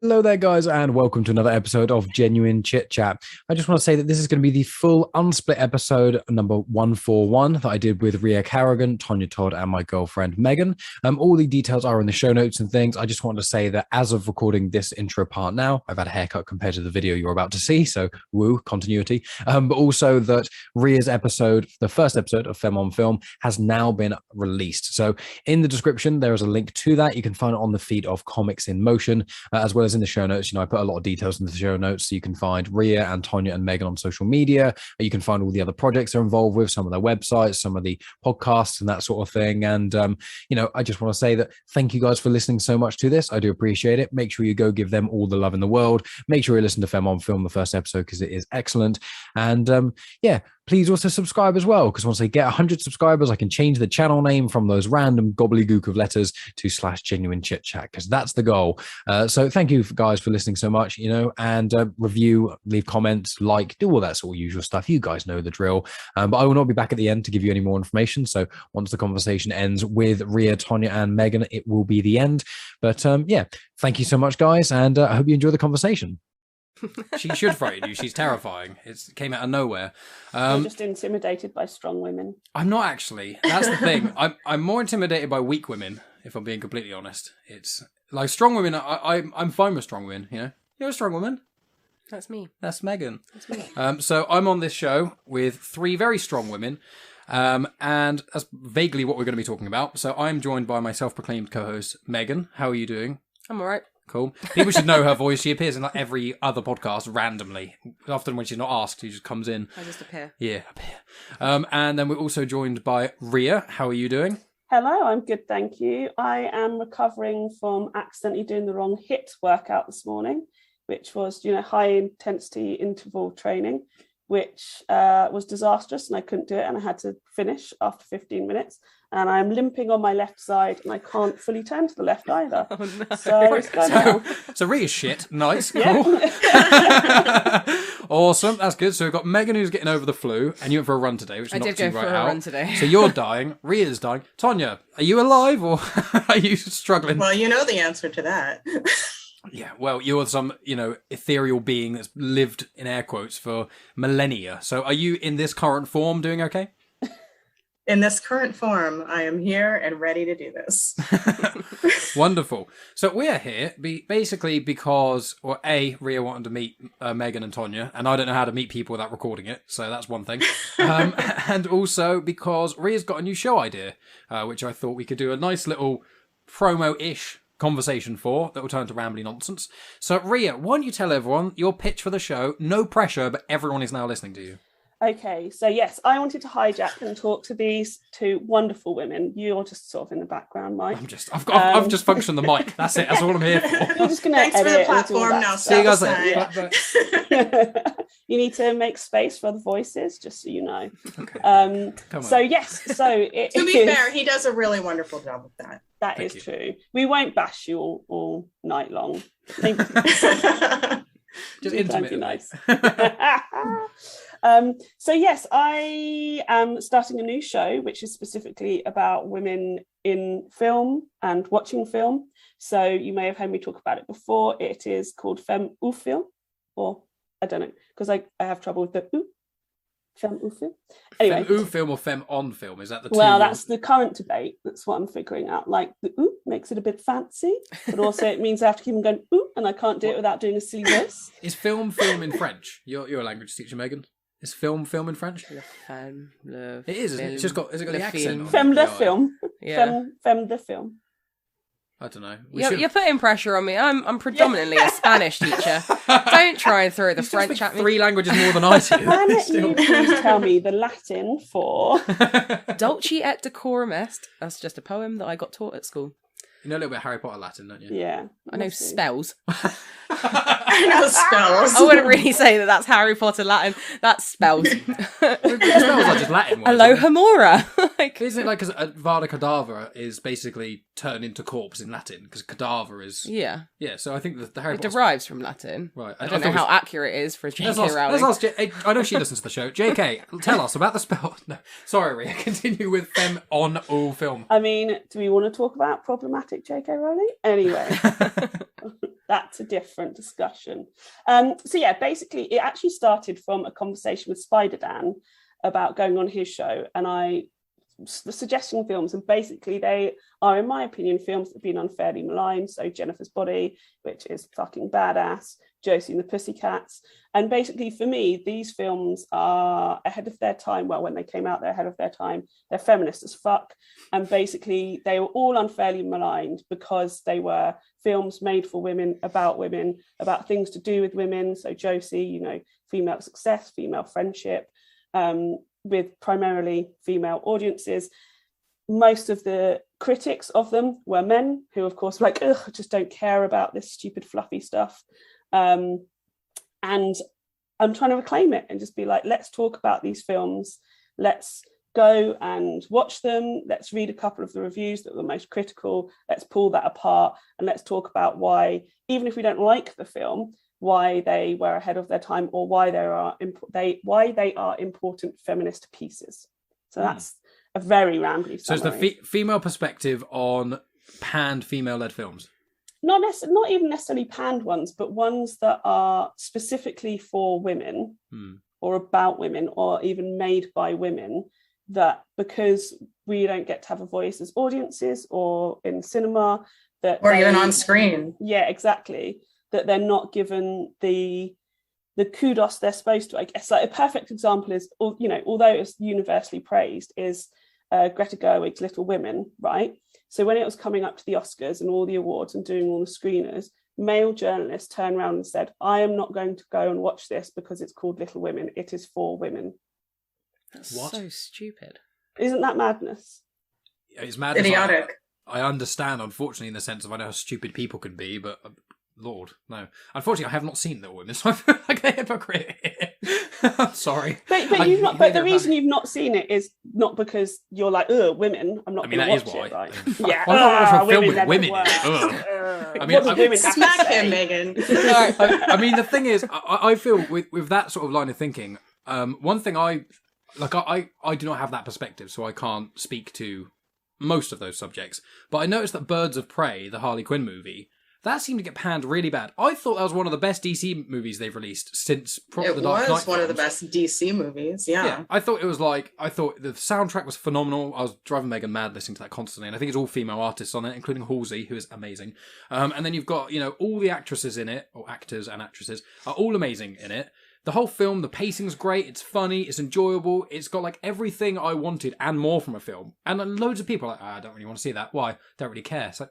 Hello there, guys, and welcome to another episode of Genuine Chit-Chat. I just want to say that this is going to be the full unsplit episode number 141 that I did with Ria Carrogan, Tonya Todd, and my girlfriend Megan. All the details are in the show notes and things. I just want to say that as of recording this intro part now, I've had a haircut compared to the video you're about to see, so woo, continuity. But also that Ria's episode, the first episode of Femme On Film, has now been released. So in the description, there is a link to that. You can find it on the feed of Comics in Motion, as well as in the show notes. I put a lot of details in the show notes, so you can find Ria and Tonya and Megan on social media. You can find all the other projects they're involved with, some of their websites, some of the podcasts and that sort of thing. And I just want to say that thank you guys for listening so much to this. I do appreciate it. Make sure you go give them all the love in the world. Make sure you listen to Femme On Film, the first episode, because it is excellent. And please also subscribe as well, because once I get 100 subscribers, I can change the channel name from those random gobbledygook of letters to /genuine chit chat, because that's the goal. So thank you guys for listening so much, and review, leave comments, do all that sort of usual stuff. You guys know the drill. But I will not be back at the end to give you any more information. So once the conversation ends with Ria, Tonya, and Megan, it will be the end. But thank you so much, guys, and I hope you enjoy the conversation. She should frighten you. She's terrifying. It came out of nowhere. I'm just intimidated by strong women. I'm not actually. That's the thing. I'm more intimidated by weak women, if I'm being completely honest. It's like strong women. I'm fine with strong women. You're a strong woman. That's me. That's Megan. That's me. So I'm on this show with three very strong women. And that's vaguely what we're going to be talking about. So I'm joined by my self-proclaimed co-host, Megan. How are you doing? I'm all right. Cool. People should know her voice. She appears in every other podcast randomly. Often when she's not asked, she just comes in. I just appear. Yeah, appear. And then we're also joined by Ria. How are you doing? Hello, I'm good, thank you. I am recovering from accidentally doing the wrong HIIT workout this morning, which was, high intensity interval training, which was disastrous, and I couldn't do it, and I had to finish after 15 minutes. And I'm limping on my left side, and I can't fully turn to the left either. Oh, no. So it's going well. So Ria's shit. Nice. Cool. Yeah. Awesome. That's good. So we've got Megan, who's getting over the flu, and you went for a run today, which I knocked did you go right for a out. run today. So you're dying. Ria's dying. Tonya, are you alive, or are you struggling? Well, you know the answer to that. Yeah, well, you're some, ethereal being that's lived, in air quotes, for millennia. So are you in this current form doing okay? In this current form, I am here and ready to do this. Wonderful. So we're here basically because, Ria wanted to meet Megan and Tonya, and I don't know how to meet people without recording it, so that's one thing. And also because Ria's got a new show idea, which I thought we could do a nice little promo-ish conversation for that will turn to rambly nonsense. So Ria, why don't you tell everyone your pitch for the show? No pressure, but everyone is now listening to you. Okay, so yes, I wanted to hijack and talk to these two wonderful women. You're just sort of in the background, Mike. I've just functioned the mic. That's it. That's all I'm here for. You're just gonna Thanks for the platform now. See you guys later. You need to make space for the voices, just so you know. Okay. Come on. So yes, it To be fair, he does a really wonderful job with that. That is true. We won't bash you all night long. Maybe. Just intimately. Nice. So yes, I am starting a new show, which is specifically about women in film and watching film. So you may have heard me talk about it before. It is called Femme On Film, or I don't know, because I have trouble with the Femme On Film. Anyway, Femme On Film or Femme On Film? Is that the two? Well, that's the current debate. That's what I'm figuring out. Like the ooh makes it a bit fancy, but also it means I have to keep on going ooh, and I can't do it without doing a silly voice. Is film in French? You're a language teacher, Megan. Is film in French? It is, isn't it? It's got the accent on it. Femme de film. Yeah. Femme de film. I don't know. You're putting pressure on me. I'm predominantly a Spanish teacher. Don't try and throw the French at me. 3 languages more than I do. Can you please tell me the Latin for Dulce et decorum est? That's just a poem that I got taught at school. You know a little bit of Harry Potter Latin, don't you? Yeah. I know spells. I know spells. I wouldn't really say that that's Harry Potter Latin. That's spells. Spells are just Latin words. Alohomora. Isn't it like because Vada Kedavra is basically turned into corpse in Latin? Because cadaver is... Yeah. Yeah, so I think the Harry It Potter... derives from Latin. Right. I don't know how accurate it is for J.K. Rowling. Let's ask I know she listens to the show. JK, tell us about the spell. No, sorry, Ria. Continue with Femme On Film. I mean, do we want to talk about problematic J.K. Rowling? Anyway. that's a different discussion. So yeah, basically it actually started from a conversation with Spider Dan about going on his show, and I suggesting films, and basically they are, in my opinion, films that have been unfairly maligned. So Jennifer's Body, which is fucking badass, Josie and the Pussycats, and basically for me these films are ahead of their time. Well, when they came out, they're ahead of their time. They're feminist as fuck, and basically they were all unfairly maligned because they were films made for women, about things to do with women. So Josie, you know, female success, female friendship, with primarily female audiences. Most of the critics of them were men who, of course, were like, ugh, I just don't care about this stupid fluffy stuff. And I'm trying to reclaim it and just be like, let's talk about these films. Let's go and watch them. Let's read a couple of the reviews that were most critical. Let's pull that apart and let's talk about why, even if we don't like the film, why they were ahead of their time, or why they are important feminist pieces. So that's a very rambly summary. So it's the female perspective on panned female-led films. Not even necessarily panned ones, but ones that are specifically for women or about women, or even made by women, that because we don't get to have a voice as audiences or in cinema, that or even on screen. Yeah, exactly. That they're not given the kudos they're supposed to. I guess like a perfect example is, you know, although it's universally praised, is Greta Gerwig's Little Women, right? So when it was coming up to the Oscars and all the awards and doing all the screeners, male journalists turned around and said, I am not going to go and watch this because it's called Little Women. It is for women. That's What? so stupid. Isn't that madness? It's madness. Idiotic. I understand, unfortunately, in the sense of I know how stupid people can be, but Lord, no. Unfortunately, I have not seen Little Women, so I feel like a hypocrite here. I'm sorry. But you've not. But the reason you've not seen it is not because you're like, women. I'm not going to watch it. Right? Yeah. Well, I'm not watching a film with women. I mean, What do women have to Smack say? him, Megan. I mean, the thing is, I feel with that sort of line of thinking, one thing I do not have that perspective, so I can't speak to most of those subjects. But I noticed that Birds of Prey, the Harley Quinn movie, that seemed to get panned really bad. I thought that was one of the best DC movies they've released since probably the Dark Knight. It was one of the films. best DC movies, yeah. I thought the soundtrack was phenomenal. I was driving Megan mad listening to that constantly, and I think it's all female artists on it, including Halsey, who is amazing. And then you've got, you know, all the actresses in it, or actors and actresses, are all amazing in it. The whole film, the pacing's great, it's funny, it's enjoyable, it's got like everything I wanted and more from a film. And loads of people are like, I don't really want to see that. Why? Don't really care. So,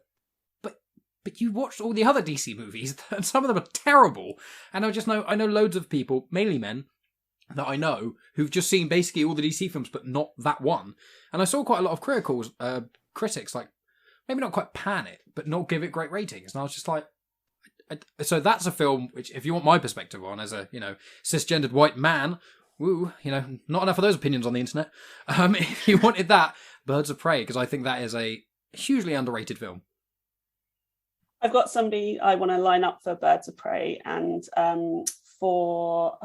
but you watched all the other DC movies, and some of them are terrible. And I know loads of people, mainly men, that I know, who've just seen basically all the DC films, but not that one. And I saw quite a lot of critics, like, maybe not quite pan it, but not give it great ratings. And I was just like, so that's a film which, if you want my perspective on, as a, you know, cisgendered white man, woo, you know, not enough of those opinions on the internet. If you wanted that, Birds of Prey, because I think that is a hugely underrated film. I've got somebody I want to line up for Birds of Prey and for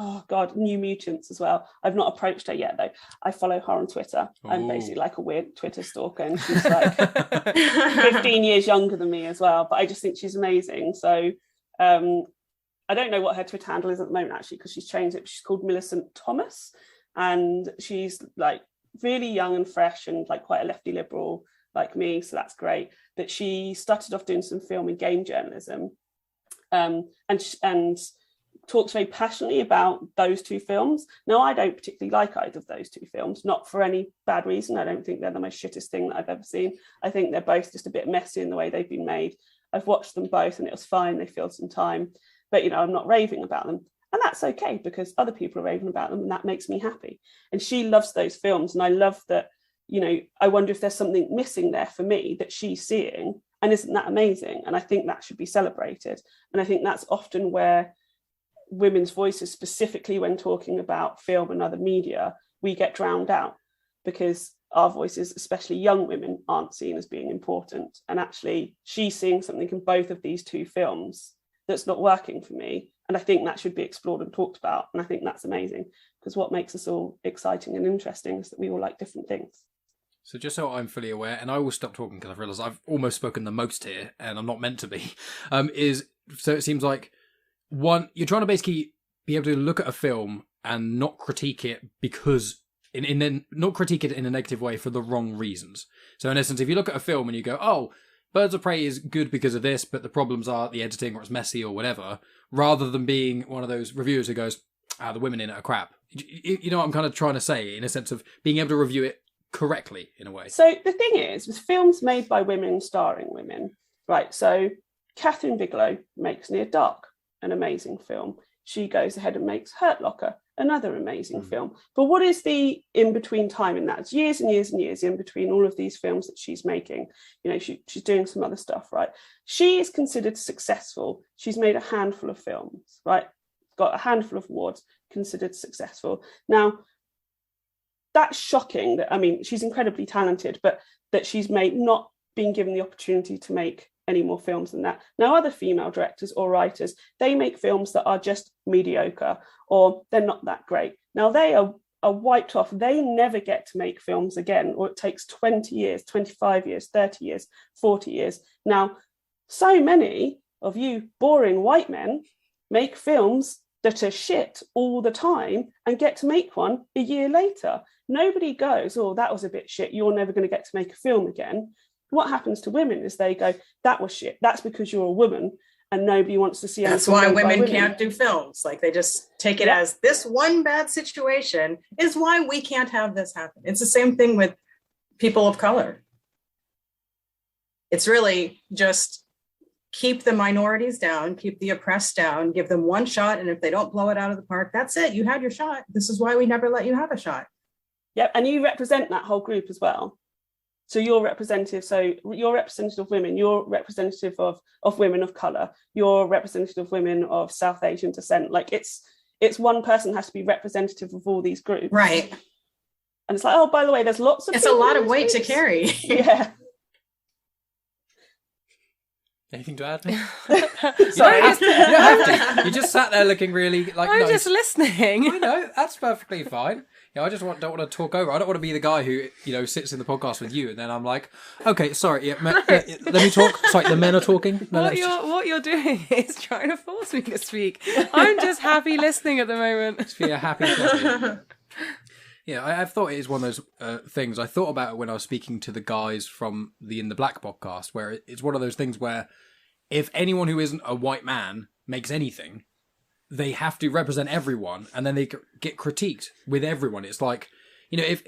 New Mutants as well. I've not approached her yet though. I follow her on Twitter. I'm basically like a weird Twitter stalker, and she's like 15 years younger than me as well. But I just think she's amazing. So I don't know what her Twitter handle is at the moment actually, because she's changed it. She's called Millicent Thomas, and she's like really young and fresh and like quite a lefty liberal like me, so that's great. But she started off doing some film and game journalism, and talks very passionately about those two films. Now, I don't particularly like either of those two films, not for any bad reason. I don't think they're the most shittest thing that I've ever seen. I think they're both just a bit messy in the way they've been made. I've watched them both and it was fine. They filled some time, but, you know, I'm not raving about them. And that's okay, because other people are raving about them and that makes me happy. And she loves those films. And I love that, you know, I wonder if there's something missing there for me that she's seeing. And isn't that amazing? And I think that should be celebrated. And I think that's often where women's voices, specifically when talking about film and other media, we get drowned out because our voices, especially young women, aren't seen as being important. And actually, she's seeing something in both of these two films that's not working for me. And I think that should be explored and talked about. And I think that's amazing, because what makes us all exciting and interesting is that we all like different things. So just so I'm fully aware, and I will stop talking because I've realised I've almost spoken the most here, and I'm not meant to be, is so it seems like you're trying to basically be able to look at a film and not critique it because not critique it in a negative way for the wrong reasons. So in essence, if you look at a film and you go, oh, Birds of Prey is good because of this, but the problems are the editing or it's messy or whatever, rather than being one of those reviewers who goes, the women in it are crap. You know what I'm kind of trying to say, in a sense of being able to review it correctly, in a way. So the thing is, with films made by women starring women, right, so Catherine Bigelow makes Near Dark, an amazing film. She goes ahead and makes Hurt Locker, another amazing film. But what is the in-between time in that? It's years and years and years in between all of these films that she's making. You know, she's doing some other stuff, right? She is considered successful. She's made a handful of films, right? Got a handful of awards, considered successful. Now, that's shocking. That, I mean, she's incredibly talented, but that she's not been given the opportunity to make any more films than that. Now, other female directors or writers, they make films that are just mediocre or they're not that great. Now, they are wiped off. They never get to make films again, or it takes 20 years, 25 years, 30 years, 40 years. Now, so many of you boring white men make films that are shit all the time and get to make one a year later. Nobody goes, oh, that was a bit shit, you're never going to get to make a film again. What happens to women is they go, that was shit. That's because you're a woman and nobody wants to see. That's why women can't do films. Like, they just take it as this one bad situation is why we can't have this happen. It's the same thing with people of color. It's really just keep the minorities down, keep the oppressed down, give them one shot. And if they don't blow it out of the park, that's it. You had your shot. This is why we never let you have a shot. Yep. And you represent that whole group as well. So you're representative. So you're representative of women. You're representative of women of color. You're representative of women of South Asian descent. Like, it's one person has to be representative of all these groups. Right. And it's like, oh, by the way, there's lots of. It's a lot of weight to carry. Yeah. Anything to add? Sorry. You don't have to. You just sat there looking really like. I'm nice. just listening. I know, that's perfectly fine. Yeah, I just don't want to talk over. I don't want to be the guy who, sits in the podcast with you and then I'm like, okay, sorry, let me talk. Sorry, the men are talking. No, what you're doing is trying to force me to speak. I'm just happy listening at the moment. Just be a happy floppy. Yeah, I've thought it is one of those things. I thought about it when I was speaking to the guys from the In the Black podcast, where it's one of those things where if anyone who isn't a white man makes anything, they have to represent everyone, and then they get critiqued with everyone. It's like, if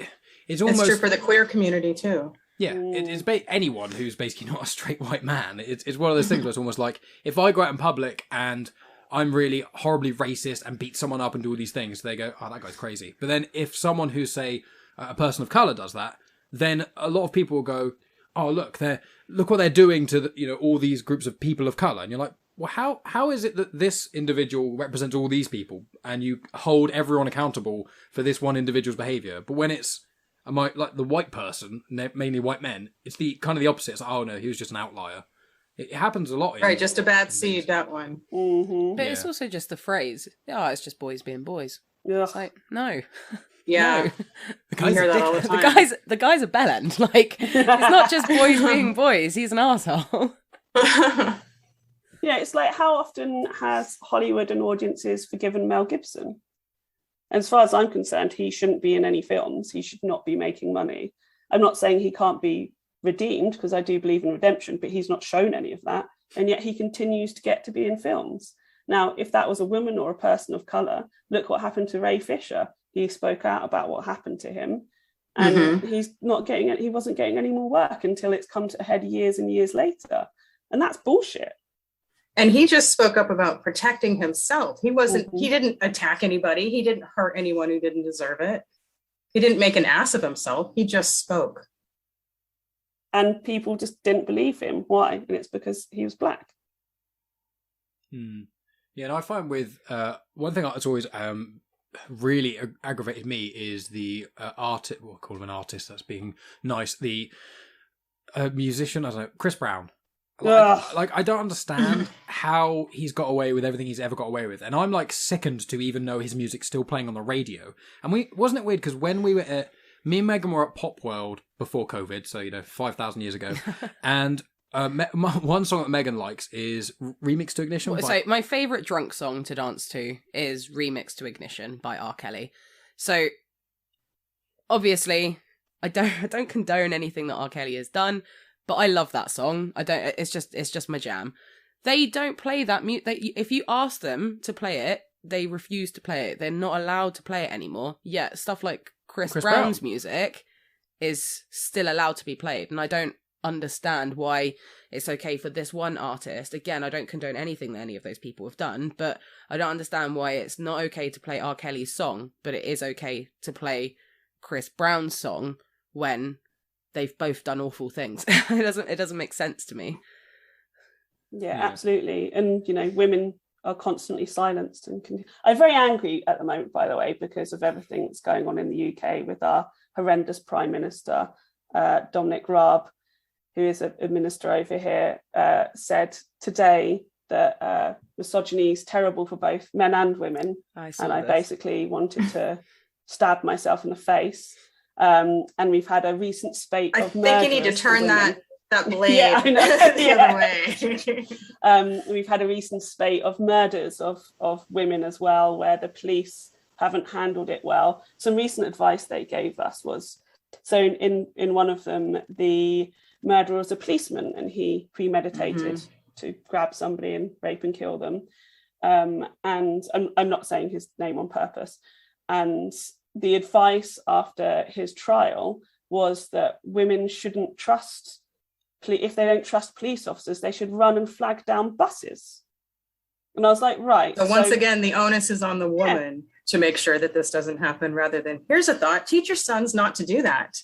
it's almost... It's true for the queer community too. Yeah, it's anyone who's basically not a straight white man. It's one of those things where it's almost like, if I go out in public and I'm really horribly racist and beat someone up and do all these things, they go, oh, that guy's crazy. But then if someone who's, say, a person of colour does that, then a lot of people will go, oh, look what they're doing to all these groups of people of colour. And you're like, well, how is it that this individual represents all these people and you hold everyone accountable for this one individual's behaviour? But when it's like the white person, mainly white men, it's the kind of the opposite. It's like, oh no, he was just an outlier. It happens a lot. Right, just a bad seed, that one. Mm-hmm. But it's also just the phrase, it's just boys being boys. Yeah. It's like, no. Yeah. No. The guy's hear that all the time. The guy's a bellend. Like, it's not just boys being boys. He's an arsehole. Yeah, it's like, how often has Hollywood and audiences forgiven Mel Gibson? As far as I'm concerned, he shouldn't be in any films. He should not be making money. I'm not saying he can't be redeemed, because I do believe in redemption, but he's not shown any of that. And yet he continues to get to be in films. Now, if that was a woman or a person of colour, look what happened to Ray Fisher. He spoke out about what happened to him. And he wasn't getting any more work until it's come to a head years and years later. And that's bullshit. And he just spoke up about protecting himself. He didn't attack anybody. He didn't hurt anyone who didn't deserve it. He didn't make an ass of himself. He just spoke. And people just didn't believe him. Why? And it's because he was black. Yeah, and I find with one thing that's always really aggravated me is the artist, we'll call him an artist, that's being nice, the musician, I don't know, Chris Brown. I don't understand how he's got away with everything he's ever got away with. And I'm like sickened to even know his music's still playing on the radio. And wasn't it weird? Because when we were me and Megan were at Pop World before COVID, so 5,000 years ago, and One song that Megan likes is Remix to Ignition. So my favourite drunk song to dance to is Remix to Ignition by R. Kelly. So obviously I don't condone anything that R. Kelly has done, but I love that song. It's just my jam. They don't play that if you ask them to play it, they refuse to play it. They're not allowed to play it anymore. Yet stuff like Chris Brown's music is still allowed to be played, and I don't understand why it's okay for this one artist. Again, I don't condone anything that any of those people have done, but I don't understand why it's not okay to play R. Kelly's song, but it is okay to play Chris Brown's song when they've both done awful things. It doesn't make sense to me. Yeah, absolutely. And women are constantly silenced, and I'm very angry at the moment, by the way, because of everything that's going on in the UK with our horrendous Prime Minister, Dominic Raab, who is a minister over here, said today that misogyny is terrible for both men and women. I basically wanted to stab myself in the face. And we've had a recent spate of murders. I think you need to turn that blade yeah, I know. the other way. We've had a recent spate of murders of women as well, where the police haven't handled it well. Some recent advice they gave us was, so in one of them, the murderer was a policeman and he premeditated to grab somebody and rape and kill them. And I'm not saying his name on purpose. And the advice after his trial was that women shouldn't trust, if they don't trust police officers, they should run and flag down buses. And I was like, right. So once again, the onus is on the woman to make sure that this doesn't happen, rather than, here's a thought, teach your sons not to do that.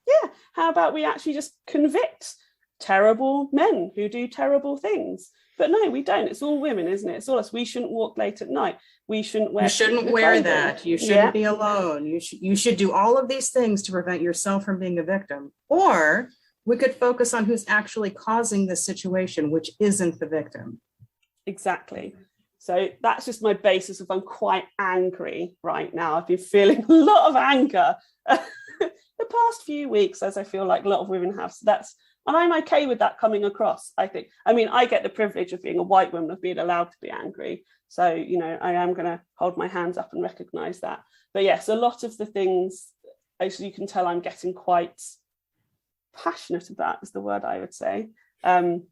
Yeah, how about we actually just convict terrible men who do terrible things? But no, we don't. It's all women, isn't it? It's all us. We shouldn't walk late at night. We shouldn't wear. You shouldn't wear that. You shouldn't be alone. You should do all of these things to prevent yourself from being a victim. Or we could focus on who's actually causing the situation, which isn't the victim. Exactly. So that's just my basis of I'm quite angry right now. I've been feeling a lot of anger the past few weeks, as I feel like a lot of women have. So and I'm okay with that coming across, I think. I mean, I get the privilege of being a white woman, of being allowed to be angry. So, I am going to hold my hands up and recognise that. But yes, a lot of the things, as you can tell, I'm getting quite passionate about, is the word I would say. And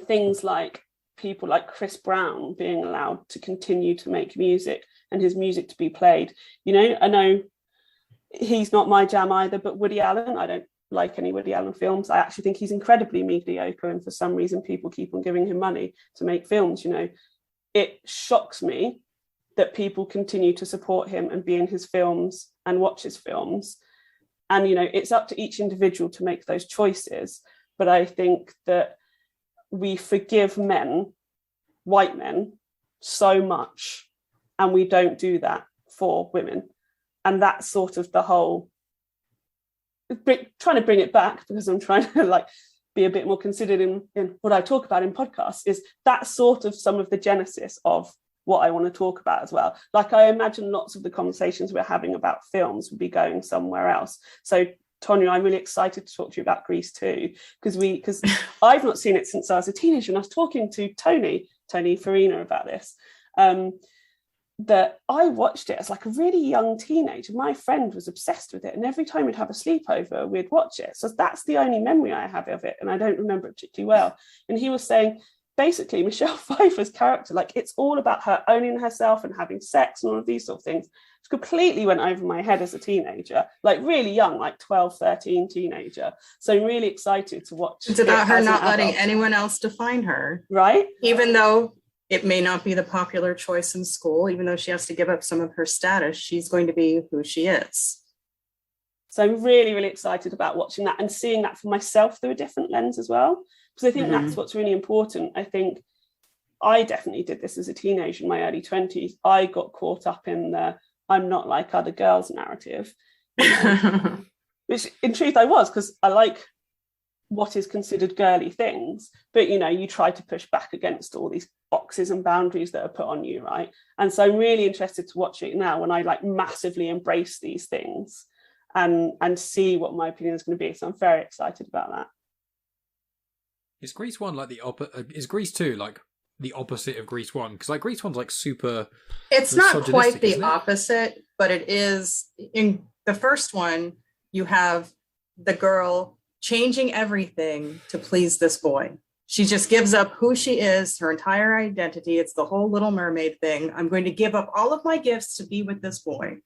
things like people like Chris Brown being allowed to continue to make music and his music to be played. I know he's not my jam either, but Woody Allen, I don't like any Woody Allen films. I actually think he's incredibly mediocre, and for some reason people keep on giving him money to make films. It shocks me that people continue to support him and be in his films and watch his films. And it's up to each individual to make those choices, but I think that we forgive men, white men, so much, and we don't do that for women. And that's sort of the whole, trying to bring it back, because I'm trying to be a bit more considered in what I talk about in podcasts, is that sort of some of the genesis of what I want to talk about as well. I imagine lots of the conversations we're having about films would be going somewhere else. So Tonya, I'm really excited to talk to you about Grease too, because I've not seen it since I was a teenager, and I was talking to Tony Farina about this. That I watched it as a really young teenager. My friend was obsessed with it, and every time we'd have a sleepover, we'd watch it. So that's the only memory I have of it, and I don't remember it particularly well. And he was saying, basically, Michelle Pfeiffer's character, it's all about her owning herself and having sex and all of these sort of things. It completely went over my head as a teenager, really young, 12, 13 teenager. So I'm really excited to watch. It's about her not letting anyone else define her. Right. Even though it may not be the popular choice in school, even though she has to give up some of her status, she's going to be who she is. So I'm really, really excited about watching that and seeing that for myself through a different lens as well. Because I think that's what's really important. I think I definitely did this as a teenager in my early 20s. I got caught up in the I'm not like other girls narrative, which in truth I was, because I like what is considered girly things, but you try to push back against all these boxes and boundaries that are put on you, right? And so I'm really interested to watch it now when I massively embrace these things and see what my opinion is going to be. So I'm very excited about that. Is Grease 1 like the opposite? Is Grease 2 like the opposite of Grease 1? Because like Grease 1's like super. It's not quite misogynistic, the isn't it? opposite, but it is. In the first one, you have the girl changing everything to please this boy. She just gives up who she is, her entire identity. It's the whole Little Mermaid thing. I'm going to give up all of my gifts to be with this boy.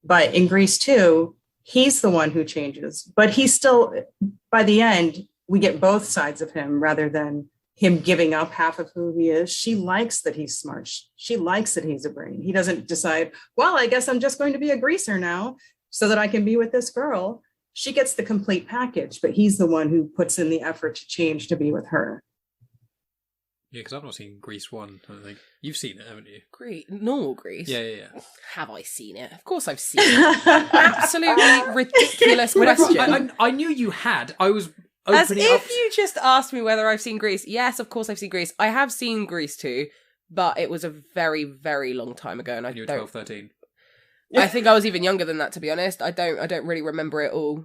But in Grease 2, he's the one who changes. But he's still, by the end, we get both sides of him rather than him giving up half of who he is. She likes that he's smart. She likes that he's a brain. He doesn't decide, well, I guess I'm just going to be a greaser now so that I can be with this girl. She gets the complete package, but he's the one who puts in the effort to change to be with her. Yeah, because I've not seen Grease 1, I don't think. You've seen it, haven't you? Normal Grease? Yeah. Have I seen it? Of course I've seen it. Absolutely ridiculous question. I knew you had. I was As opening if up. you just asked me whether I've seen Grease. Yes, of course I've seen Grease. I have seen Grease too, but it was a very, very long time ago, and I You were don't. 12, 13. I think I was even younger than that, to be honest. I don't really remember it all.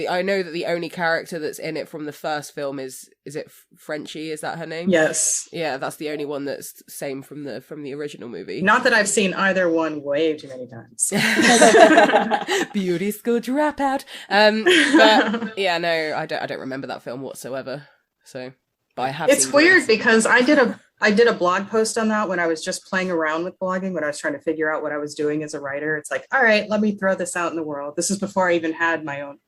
I know that the only character that's in it from the first film is it Frenchie? Is that her name? Yes. Yeah, that's the only one that's same from the original movie. Not that I've seen either one way too many times. Beauty school dropout. But yeah, no, I don't remember that film whatsoever. So, but I have. It's seen weird Grease. because I did a blog post on that when I was just playing around with blogging, when I was trying to figure out what I was doing as a writer. It's like, all right, let me throw this out in the world. This is before I even had my own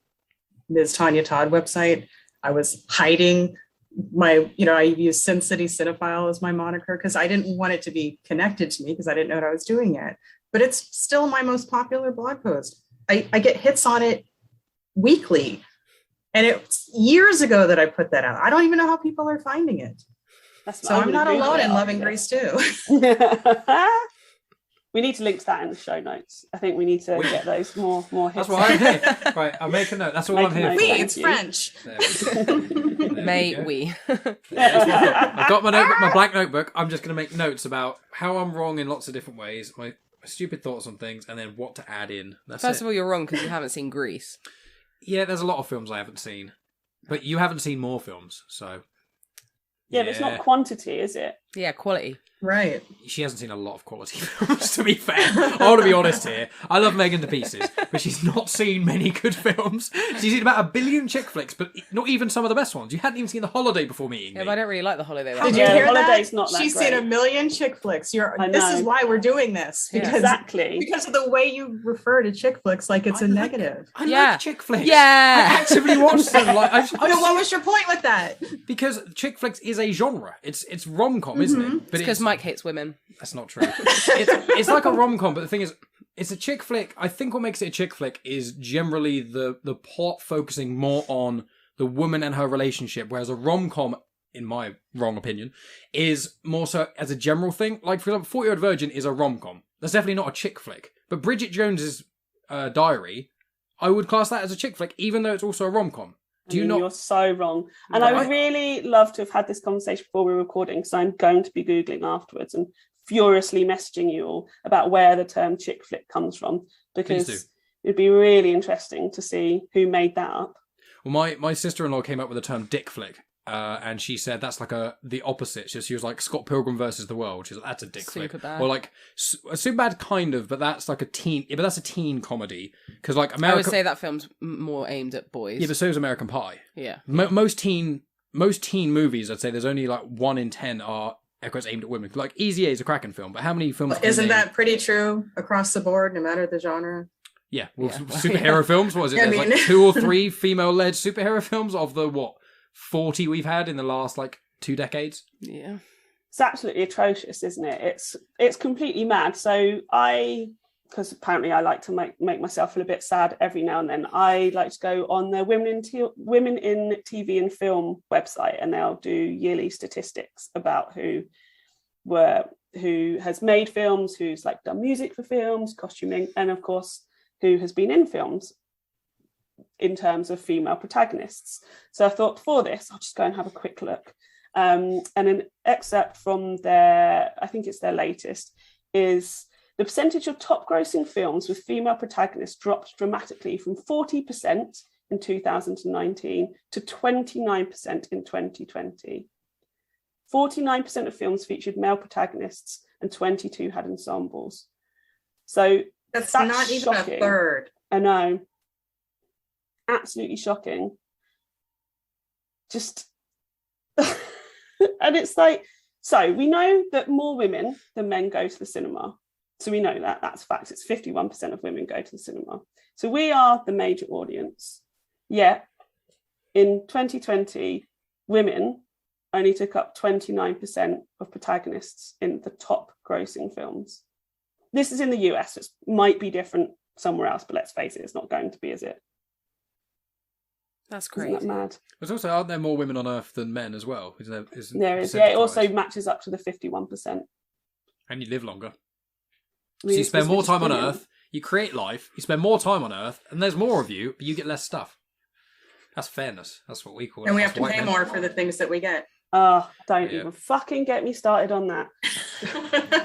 Ms. Tonya Todd website. I was hiding my, I used Sin City Cinephile as my moniker because I didn't want it to be connected to me because I didn't know what I was doing yet. But it's still my most popular blog post. I get hits on it weekly. And it's years ago that I put that out. I don't even know how people are finding it. So I'm not alone in loving Grease too. We need to link to that in the show notes. I think we need to get those more hits. That's why I'm here. Right, I'll make a note. That's all I'm here for. Oui, it's French. May we? I've got my notebook, my blank notebook. I'm just going to make notes about how I'm wrong in lots of different ways, my stupid thoughts on things, and then what to add in. First of all, you're wrong because you haven't seen Grease. Yeah, there's a lot of films I haven't seen. But you haven't seen more films, so... Yeah, but it's not quantity, is it? Yeah, quality. Right. She hasn't seen a lot of quality films, to be fair. I want to be honest here. I love Megan to pieces, but she's not seen many good films. She's seen about 1 billion chick flicks, but not even some of the best ones. You hadn't even seen The Holiday before meeting Yeah, me. but I don't really like The Holiday. Did you hear Holiday's that? not that She's great. seen 1 million chick flicks. This know. is why we're doing this. Yeah. Because, Exactly. because of the way you refer to chick flicks like it's a negative. I Yeah. like chick flicks. Yeah. I actively watch them. Like, What was your point with that? because chick flicks is a genre. It's rom-com, isn't it? But Because Mike hates women. That's not true. It's like a rom-com, but the thing is, it's a chick flick. I think what makes it a chick flick is generally the plot focusing more on the woman and her relationship, whereas a rom-com, in my wrong opinion, is more so as a general thing. Like, for example, 40 Year Old Virgin is a rom-com. That's definitely not a chick flick. But Bridget Jones's Diary, I would class that as a chick flick, even though it's also a rom-com. You're so wrong. And I would really love to have had this conversation before we were recording, because I'm going to be Googling afterwards and furiously messaging you all about where the term chick flick comes from, because it'd be really interesting to see who made that up. Well, my sister-in-law came up with the term dick flick. And she said that's like the opposite. She was like Scott Pilgrim versus the World. She's like, that's a dick flick. Superbad. Or like Superbad, kind of, but that's like a teen. Yeah, but that's a teen comedy because like I America. would say that film's more aimed at boys. Yeah, but so is American Pie. Yeah. Most teen movies, I'd say there's only like 1 in 10 are aimed at women. Like Easy A is a cracking film, but how many films? Isn't that pretty true across the board, no matter the genre? Yeah, well, superhero films. What is it? I There's mean- like 2 or 3 female-led superhero films of the 40 we've had in the last like 2 decades. Yeah. It's absolutely atrocious, isn't it? It's completely mad. So because apparently I like to make myself feel a bit sad every now and then, I like to go on the Women in TV and Film website, and they'll do yearly statistics about who has made films, who's like done music for films, costuming, and of course who has been in films in terms of female protagonists. So I thought, for this, I'll just go and have a quick look. And an excerpt from I think it's their latest, is the percentage of top grossing films with female protagonists dropped dramatically from 40% in 2019 to 29% in 2020. 49% of films featured male protagonists and 22 had ensembles. So that's not even shocking. A third. I know. Absolutely shocking. Just, and it's like, so we know that more women than men go to the cinema. So we know that, that's facts. It's 51% of women go to the cinema. So we are the major audience. Yet in 2020, women only took up 29% of protagonists in the top grossing films. This is in the US. It might be different somewhere else, but let's face it, it's not going to be, is it? That's crazy. Isn't that mad? There's also, aren't there more women on Earth than men as well? There is, yeah. It also matches up to the 51%. And you live longer. So Really, you spend more time on brilliant. Earth, you create life, you spend more time on Earth, and there's more of you, but you get less stuff. That's fairness. That's what we call it. And we have to pay more for the things that we get. Oh, don't even fucking get me started on that.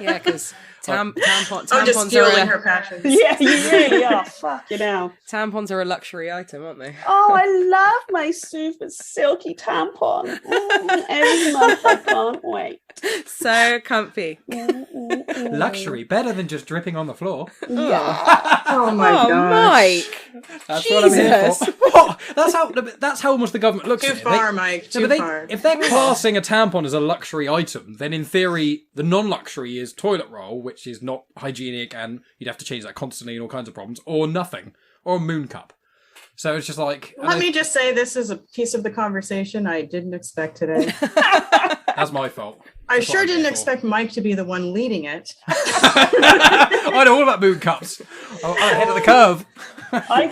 Yeah, because tampons I'm just fueling her passions. Yeah, you really are. Fucking hell. Tampons are a luxury item, aren't they? Oh, I love my super silky tampon. Every month I can't wait. So comfy. Luxury, better than just dripping on the floor. Yeah. Oh my god, Mike. That's Jesus. what I'm here for. What? That's how almost the government looks too at it. far, Mike. Too far. If they're classing a tampon as a luxury item, then in theory, the non-luxury is toilet roll, which is not hygienic, and you'd have to change that constantly and all kinds of problems, or nothing, or a moon cup. So it's just like... Let me just say, this is a piece of the conversation I didn't expect today. That's my fault. I sure didn't expect Mike to be the one leading it. I know all about moon cups. I'm ahead of the curve.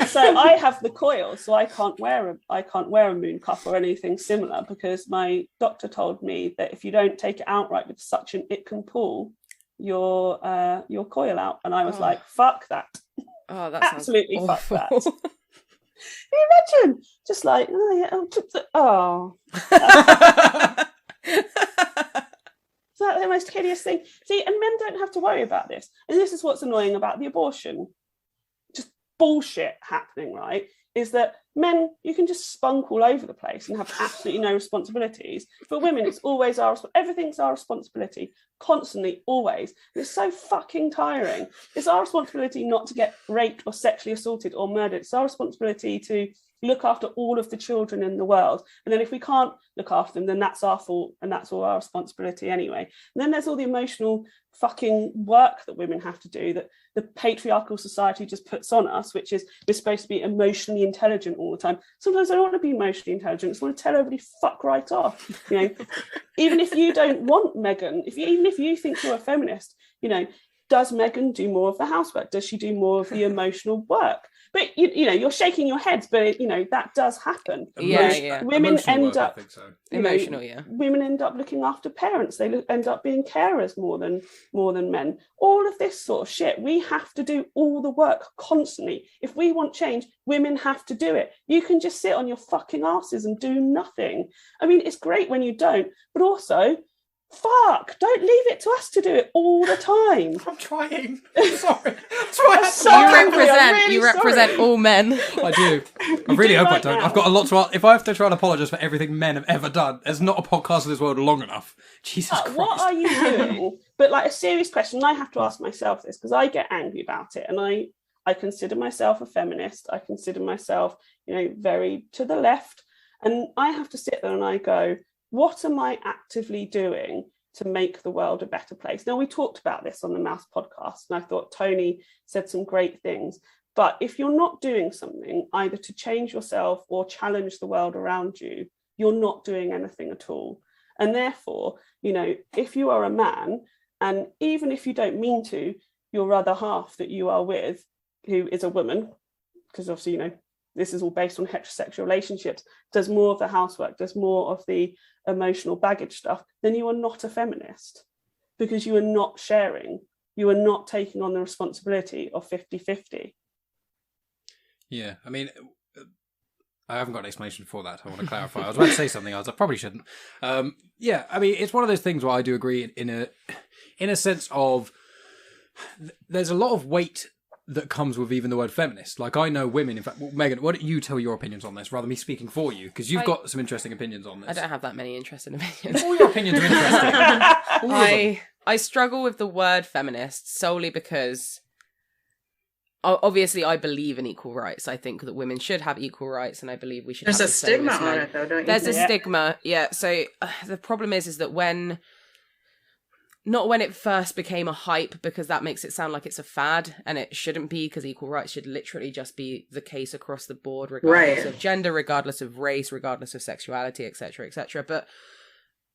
So I have the coil, so I can't wear a moon cup or anything similar, because my doctor told me that if you don't take it outright with suction, it can pull your coil out. And I was like, fuck that. Oh, that absolutely sounds fuck awful. that. Can you imagine? Just like, oh. Is that the most hideous thing? See, and men don't have to worry about this. And this is what's annoying about the abortion. Just bullshit happening, right? Is that men, you can just spunk all over the place and have absolutely no responsibilities. For women, it's always everything's our responsibility, constantly, always. And it's so fucking tiring. It's our responsibility not to get raped or sexually assaulted or murdered. It's our responsibility to look after all of the children in the world. And then if we can't look after them, then that's our fault and that's all our responsibility anyway. And then there's all the emotional fucking work that women have to do that the patriarchal society just puts on us, which is we're supposed to be emotionally intelligent all the time. Sometimes I don't want to be emotionally intelligent. I just want to tell everybody fuck right off. You know, even if you don't want Megan, even if you think you're a feminist, you know, does Megan do more of the housework? Does she do more of the emotional work? But you know, you're shaking your heads, but you know that does happen. Yeah. Women end up emotional. Yeah, women end up looking after parents. They end up being carers more than men. All of this sort of shit. We have to do all the work constantly. If we want change, women have to do it. You can just sit on your fucking asses and do nothing. I mean, it's great when you don't, but also, fuck, don't leave it to us to do it all the time. I'm trying. I'm sorry. You represent all men. I do. I really hope I don't. I've got a lot to... If I have to try and apologise for everything men have ever done, there's not a podcast in this world long enough. Jesus Christ. What are you doing? But like a serious question, I have to ask myself this, because I get angry about it, and I consider myself a feminist. I consider myself, you know, very to the left, and I have to sit there and I go, what am I actively doing to make the world a better place? Now, we talked about this on the Mouse podcast, and I thought Tony said some great things. But if you're not doing something either to change yourself or challenge the world around you, you're not doing anything at all. And therefore, you know, if you are a man, and even if you don't mean to, your other half that you are with, who is a woman, because obviously, you know, this is all based on heterosexual relationships, does more of the housework, does more of the emotional baggage stuff, then you are not a feminist, because you are not sharing, you are not taking on the responsibility of 50-50. Yeah, I mean, I haven't got an explanation for that. I want to clarify. I was about to say something else. I probably shouldn't. Yeah, I mean, it's one of those things where I do agree in a sense of there's a lot of weight that comes with even the word feminist. Like, I know women, in fact, well, Megan, why don't you tell your opinions on this rather than me speaking for you? Because you've got some interesting opinions on this. I don't have that many interesting opinions. All your opinions are interesting. All of them. I struggle with the word feminist solely because obviously I believe in equal rights. I think that women should have equal rights, and I believe we should There's have a the same stigma as men. on it, though, don't you There's a think? stigma, yeah. So the problem is that not when it first became a hype, because that makes it sound like it's a fad, and it shouldn't be, because equal rights should literally just be the case across the board, regardless of gender, regardless of race, regardless of sexuality, etc., etc. But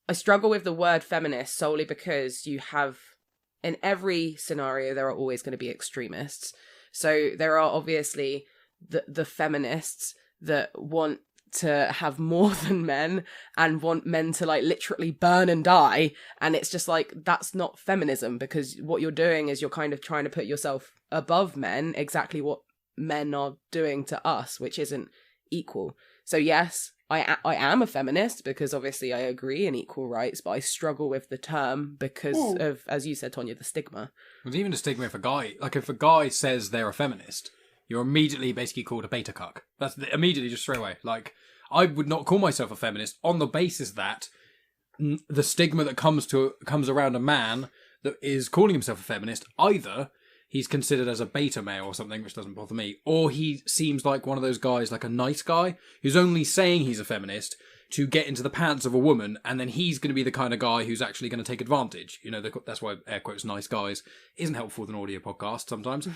I struggle with the word feminist solely because you have, in every scenario, there are always going to be extremists. So there are obviously the feminists that want to have more than men and want men to like literally burn and die, and it's just like, that's not feminism, because what you're doing is you're kind of trying to put yourself above men, exactly what men are doing to us, which isn't equal. So yes, I am a feminist because obviously I agree in equal rights, but I struggle with the term because of, as you said, Tonya, the stigma. There's even a stigma if a guy says they're a feminist, you're immediately basically called a beta cuck. That's immediately, just straight away. Like, I would not call myself a feminist on the basis that the stigma that comes around a man that is calling himself a feminist, either he's considered as a beta male or something, which doesn't bother me, or he seems like one of those guys, like a nice guy, who's only saying he's a feminist to get into the pants of a woman, and then he's going to be the kind of guy who's actually going to take advantage. You know, that's why air quotes nice guys isn't helpful with an audio podcast sometimes.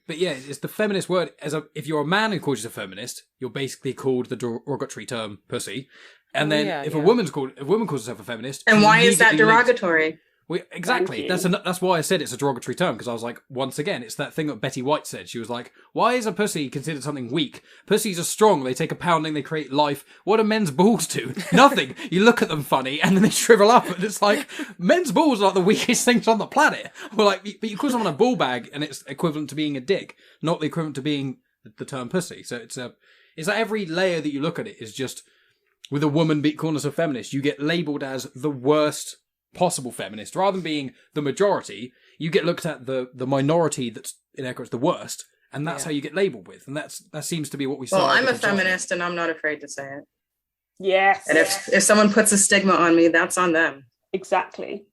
But yeah, it's the feminist word. If you're a man who calls you a feminist, you're basically called the derogatory term pussy. And then a woman calls herself a feminist, and why is that derogatory? Exactly. That's why I said it's a derogatory term, because I was like, once again, it's that thing that Betty White said. She was like, why is a pussy considered something weak? Pussies are strong. They take a pounding. They create life. What do men's balls do? Nothing. You look at them funny and then they shrivel up, and it's like, men's balls are like the weakest things on the planet. Well, like, but you call someone a ball bag and it's equivalent to being a dick, not the equivalent to being the term pussy. So it's that every layer that you look at it is just, with a woman calling us a feminist, you get labelled as the worst possible feminist. Rather than being the majority, you get looked at the minority that's, in air quotes, the worst, and that's how you get labelled with. And that seems to be what we see. Well, I'm a feminist and I'm not afraid to say it. Yes. And if someone puts a stigma on me, that's on them. Exactly.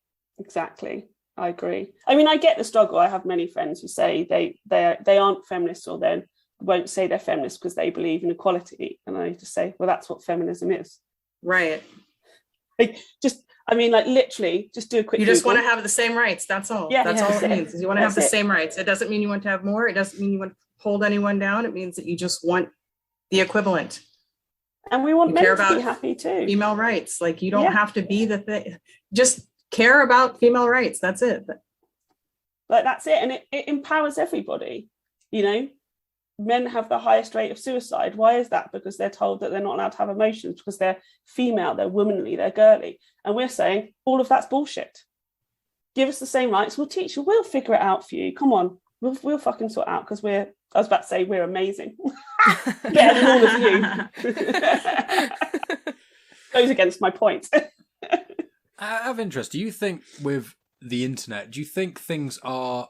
I agree. I mean, I get the struggle. I have many friends who say they aren't feminists, or then won't say they're feminists because they believe in equality. And I just say, well, that's what feminism is. Right. Literally, just do a quick You just Google. want to have the same rights. That's all. Yeah, that's all it means. Is you want to have the That's it. same rights. It doesn't mean you want to have more. It doesn't mean you want to hold anyone down. It means that you just want the equivalent. And we want You men care to about be happy too. Female rights. Like, you don't have to be the thing. Just care about female rights. That's it. Like, that's it. And it empowers everybody. You know, men have the highest rate of suicide. Why is that? Because they're told that they're not allowed to have emotions, because they're female, they're womanly, they're girly. And we're saying all of that's bullshit. Give us the same rights. We'll teach you. We'll figure it out for you. Come on. We'll fucking sort out, because I was about to say we're amazing. Better than all of you. Goes against my point. Out of interest, do you think with the internet, do you think things are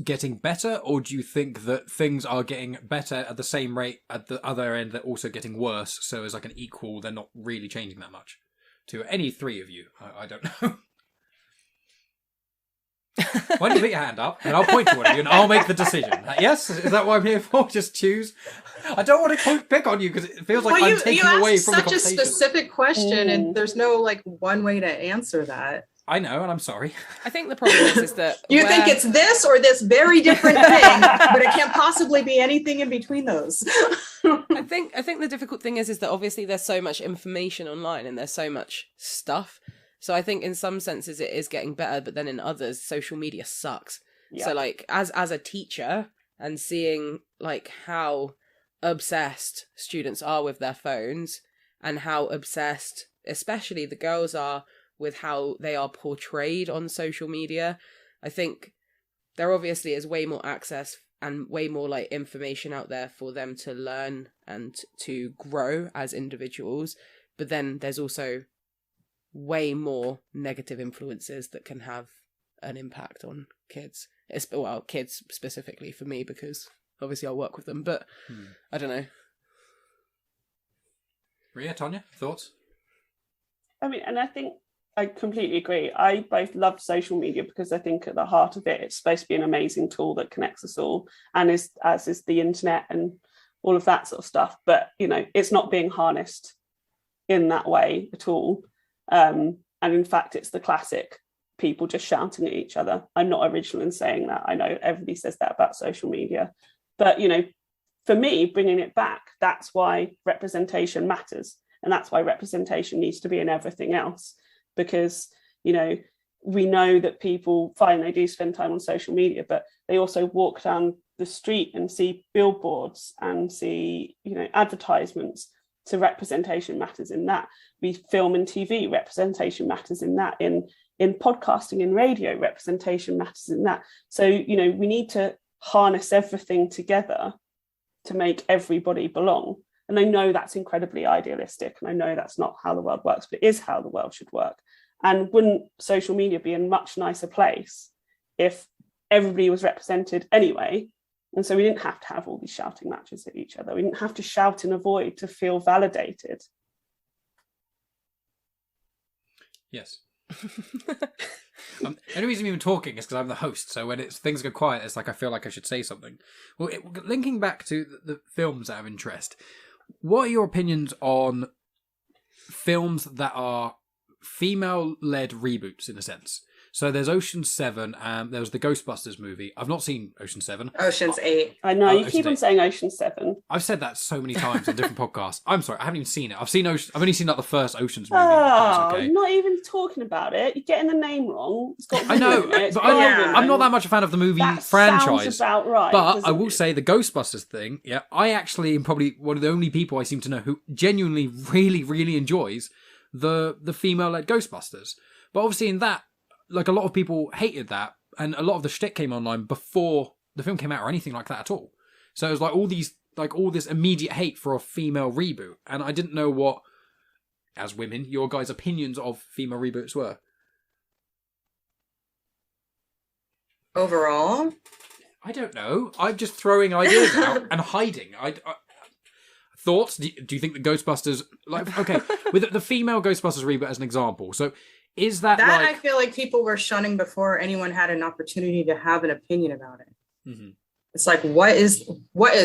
getting better, or do you think that things are getting better at the same rate at the other end, they're also getting worse, so as like an equal, they're not really changing that much? To any three of you, I don't know. Why don't you put your hand up and I'll point to one of you and I'll make the decision? Yes? Is that what I'm here for? Just choose? I don't want to pick on you because it feels like I'm taking away from the conversation. Such a specific question, and there's no like one way to answer that. I know, and I'm sorry. I think the problem is that you think it's this or this very different thing, but it can't possibly be anything in between those. I think the difficult thing is that obviously there's so much information online and there's so much stuff. So I think in some senses it is getting better, but then in others, social media sucks. Yeah. So like as a teacher, and seeing like how obsessed students are with their phones, and how obsessed especially the girls are with how they are portrayed on social media, I think there obviously is way more access and way more like information out there for them to learn and to grow as individuals. But then there's also way more negative influences that can have an impact on kids. Well, kids specifically for me, because obviously I work with them, but I don't know. Ria, Tonya, thoughts? I mean, and I think I completely agree. I both love social media because I think at the heart of it, it's supposed to be an amazing tool that connects us all, and as is the internet and all of that sort of stuff. But, you know, it's not being harnessed in that way at all. And in fact, it's the classic people just shouting at each other. I'm not original in saying that. I know everybody says that about social media. But, you know, for me, bringing it back, that's why representation matters. And that's why representation needs to be in everything else. Because, you know, we know that people, fine, they do spend time on social media, but they also walk down the street and see billboards and see, you know, advertisements. So representation matters in that. We film and TV, representation matters in that. In podcasting, in radio, representation matters in that. So, you know, we need to harness everything together to make everybody belong. And I know that's incredibly idealistic, and I know that's not how the world works, but it is how the world should work. And wouldn't social media be a much nicer place if everybody was represented anyway? And so we didn't have to have all these shouting matches at each other. We didn't have to shout in a void to feel validated. Yes. The only reason I'm even talking is because I'm the host. So when things go quiet, it's like I feel like I should say something. Well, linking back to the films out of interest, what are your opinions on films that are female-led reboots, in a sense? So there's Ocean's 7, and there was the Ghostbusters movie. I've not seen Ocean's 7. Ocean's 8. I know, you Ocean's keep on 8. saying Ocean's 7. I've said that so many times on different podcasts. I'm sorry, I haven't even seen it. I've only seen like the first Ocean's movie. Oh, Okay. not even talking about it. You're getting the name wrong. It's got I know, women in it. It's but got yeah. women. I'm not that much a fan of the movie That franchise. sounds about right. But doesn't I will it? say the Ghostbusters thing, yeah, I actually am probably one of the only people I seem to know who genuinely really, really enjoys the female-led Ghostbusters. But obviously in that, like, a lot of people hated that, and a lot of the shtick came online before the film came out or anything like that at all. So it was like all this immediate hate for a female reboot, and I didn't know what, as women, your guys' opinions of female reboots were. Overall, I don't know. I'm just throwing ideas out and hiding. Thoughts? Do you think the Ghostbusters, like, okay, with the female Ghostbusters reboot as an example, so is that that like... I feel like people were shunning before anyone had an opportunity to have an opinion about it. Mhm. It's like, what is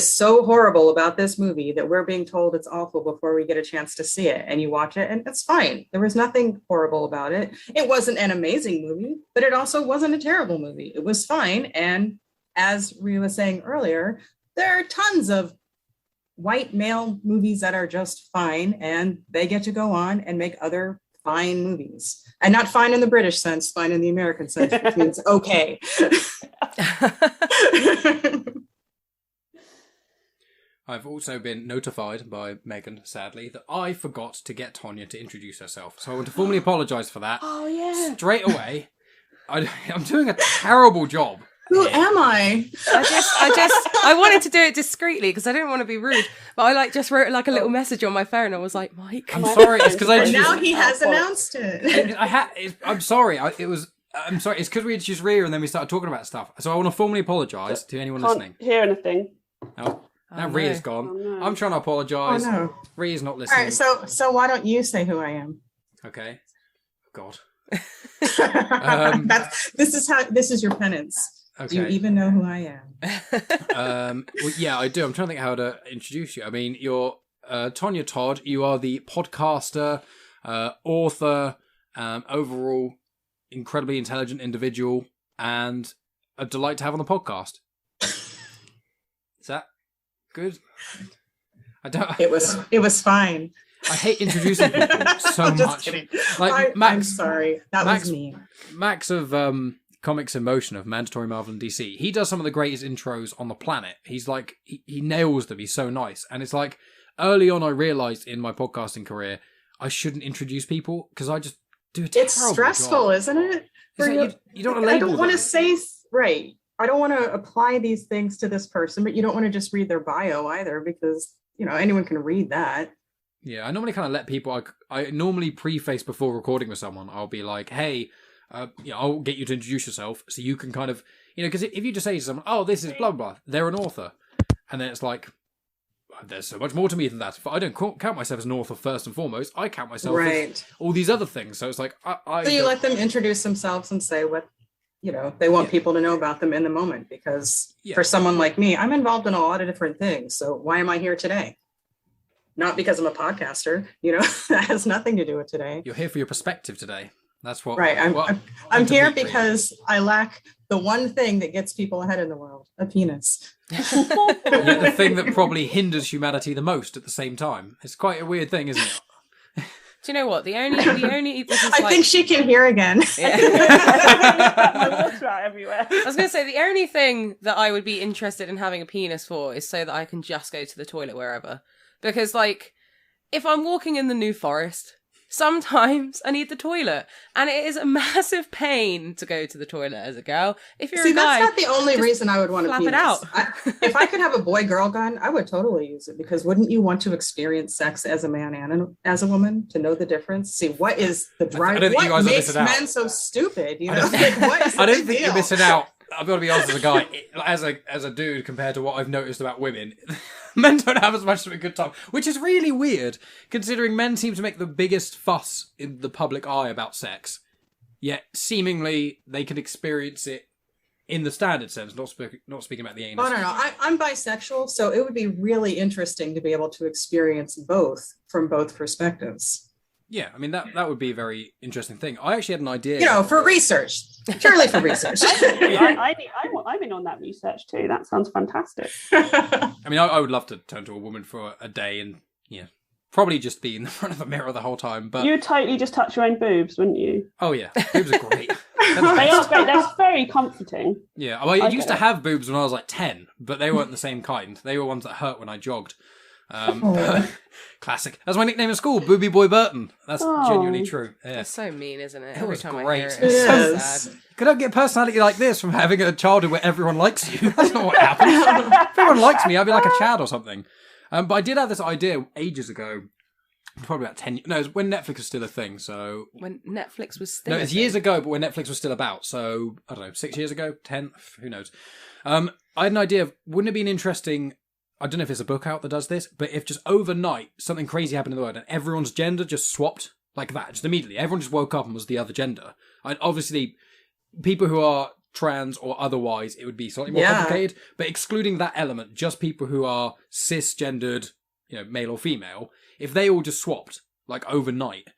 so horrible about this movie that we're being told it's awful before we get a chance to see it? And you watch it and it's fine. There was nothing horrible about it. It wasn't an amazing movie, but it also wasn't a terrible movie. It was fine. And as Ria was saying earlier, there are tons of white male movies that are just fine, and they get to go on and make other fine movies. And not fine in the British sense, fine in the American sense, which means okay. I've also been notified by Megan, sadly, that I forgot to get Tonya to introduce herself. So I want to formally apologise for that. Oh, yeah. Straight away. I'm doing a terrible job. Who am I? I wanted to do it discreetly because I didn't want to be rude, but I just wrote like a little message on my phone. I was like, Mike. I'm sorry. It's because I And just... now he has announced it. I'm sorry. I'm sorry. It's because we introduced Ria and then we started talking about stuff. So I want to formally apologise to anyone Can't listening. hear anything. Oh, now no. Ria's gone. Oh, no. I'm trying to apologise. Oh, no. Ria's not All listening. right, so why don't you say who I am? Okay. God. This is your penance. Okay. Do you even know who I am? Well, yeah, I do. I'm trying to think how to introduce you. I mean, you're Tonya Todd. You are the podcaster, author, overall incredibly intelligent individual, and a delight to have on the podcast. Is that good? I don't. It was fine. I hate introducing people so I'm just much. kidding. Like I'm sorry. That Max- was me. Max of Comics in Motion of Mandatory Marvel and DC. He does some of the greatest intros on the planet. He's like, he nails them. He's so nice. And it's like, early on I realised in my podcasting career, I shouldn't introduce people because I just do a terrible It's stressful, job. isn't it? You don't want to I label don't want to them. say, right. I don't want to apply these things to this person, but you don't want to just read their bio either because, anyone can read that. Yeah, I normally kind of let people, I normally preface before recording with someone. I'll be like, hey, I'll get you to introduce yourself so you can kind of, because if you just say to someone, oh, this is blah, blah, they're an author. And then it's like, there's so much more to me than that. But I don't count myself as an author first and foremost. I count myself as all these other things. So it's like, so you let them introduce themselves and say what, they want people to know about them in the moment. Because for someone like me, I'm involved in a lot of different things. So why am I here today? Not because I'm a podcaster, that has nothing to do with today. You're here for your perspective today. That's what. Right. I'm here because I lack the one thing that gets people ahead in the world, a penis. The thing that probably hinders humanity the most at the same time. It's quite a weird thing, isn't it? Do you know what? The only this is I think she can hear again. Yeah. My water out everywhere. I was going to say, the only thing that I would be interested in having a penis for is so that I can just go to the toilet wherever. Because, if I'm walking in the New Forest, sometimes I need the toilet. And it is a massive pain to go to the toilet as a girl. If you're a guy, that's not the only reason I would want to flap it out. If I could have a boy-girl gun, I would totally use it. Because wouldn't you want to experience sex as a man and as a woman to know the difference? See, what is the drive? What makes men so stupid? I don't think you're missing out. I've got to be honest, as a guy, as a dude, compared to what I've noticed about women, men don't have as much of a good time, which is really weird, considering men seem to make the biggest fuss in the public eye about sex, yet seemingly they can experience it in the standard sense, not speaking about the anus. Oh, no. I'm bisexual, so it would be really interesting to be able to experience both from both perspectives. Yeah, I mean, that would be a very interesting thing. I actually had an idea. For research. Purely for research. I'm in on that research too. That sounds fantastic. I mean, I would love to turn to a woman for a day and, probably just be in the front of a mirror the whole time. But you'd totally just touch your own boobs, wouldn't you? Oh, yeah. Boobs are great. They are great. That's very comforting. Yeah, well, I used to have boobs when I was 10, but they weren't the same kind. They were ones that hurt when I jogged. Classic. That's my nickname in school, Booby Boy Burton. That's genuinely true. Yeah. That's so mean, isn't it? It was time great. I hear it's so sad. Could I get a personality like this from having a childhood where everyone likes you? That's not what happens. If everyone likes me, I'd be like a Chad or something. But I did have this idea ages ago, probably about 10 years. No, it was when Netflix was still a thing. So when Netflix was still No, it's years ago, but when Netflix was still about. So, I don't know, 6 years ago, 10, who knows. I had an idea of, wouldn't it be an interesting... I don't know if there's a book out that does this, but if just overnight something crazy happened in the world and everyone's gender just swapped like that, just immediately, everyone just woke up and was the other gender. And obviously, people who are trans or otherwise, it would be slightly more complicated. But excluding that element, just people who are cisgendered, male or female, if they all just swapped like overnight,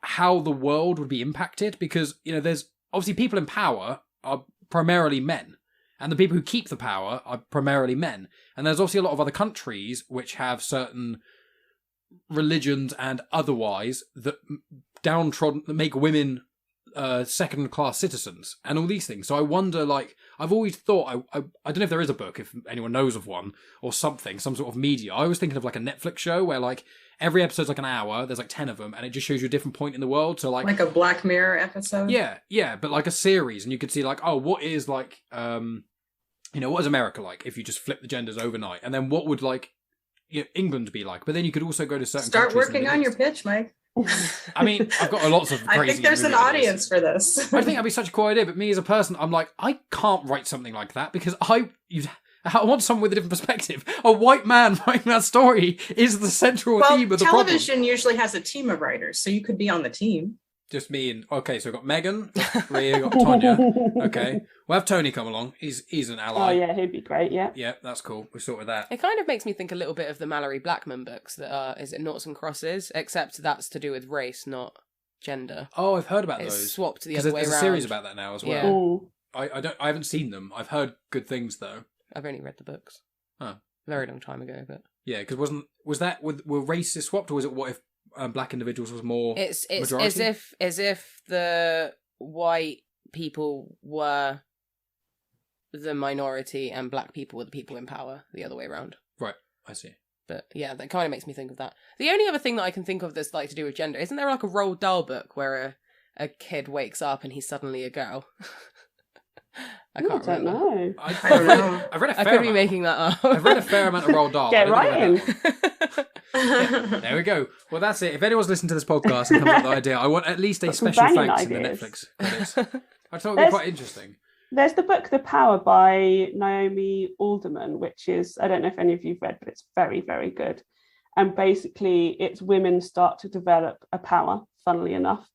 how the world would be impacted? Because there's obviously people in power are primarily men. And the people who keep the power are primarily men. And there's obviously a lot of other countries which have certain religions and otherwise that downtrodden, that make women second-class citizens and all these things. So I wonder, I've always thought, I don't know if there is a book, if anyone knows of one, or something, some sort of media. I was thinking of a Netflix show where every episode's an hour, there's 10 of them, and it just shows you a different point in the world. So like a Black Mirror episode? Yeah, but a series, and you could see what is what is America like if you just flip the genders overnight? And then what would England be like? But then you could also go to certain Start countries working on your pitch, Mike. I mean, I've got lots of crazy I think there's an audience for this. I think that'd be such a cool idea, but me as a person, I'm I can't write something like that because I want someone with a different perspective. A white man writing that story is the central theme of the problem. Television usually has a team of writers, so you could be on the team. Just me and... Okay, so we've got Megan, Ria, got Tonya. Okay. We'll have Tony come along. He's an ally. Oh, yeah, he'd be great, yeah. Yeah, that's cool. We're sorted that. It kind of makes me think a little bit of the Mallory Blackman books that are, is it Noughts and Crosses? Except that's to do with race, not gender. Oh, I've heard about it's those. Swapped the other way around. There's a series about that now as well. Yeah. I haven't seen them. I've heard good things, though. I've only read the books. Oh. A very long time ago, but... Yeah, because were races swapped, or was it what if black individuals was more it's majority? as if the white people were the minority and black people were the people in power, the other way around. Right, I see. But yeah, that kind of makes me think of that. The only other thing that I can think of that's to do with gender, isn't there a Roald Dahl book where a kid wakes up and he's suddenly a girl? I don't know. I've read a fair I could be amount. making that up. I've read a fair amount of Roald Dahl. Get right in. Yeah, there we go. Well, that's it. If anyone's listened to this podcast and comes up with the idea, I want at least a special banging thanks in the ideas. Netflix credits. I thought it would be quite interesting. There's the book The Power by Naomi Alderman, which is, I don't know if any of you've read, but it's very, very good. And basically it's women start to develop a power, funnily enough,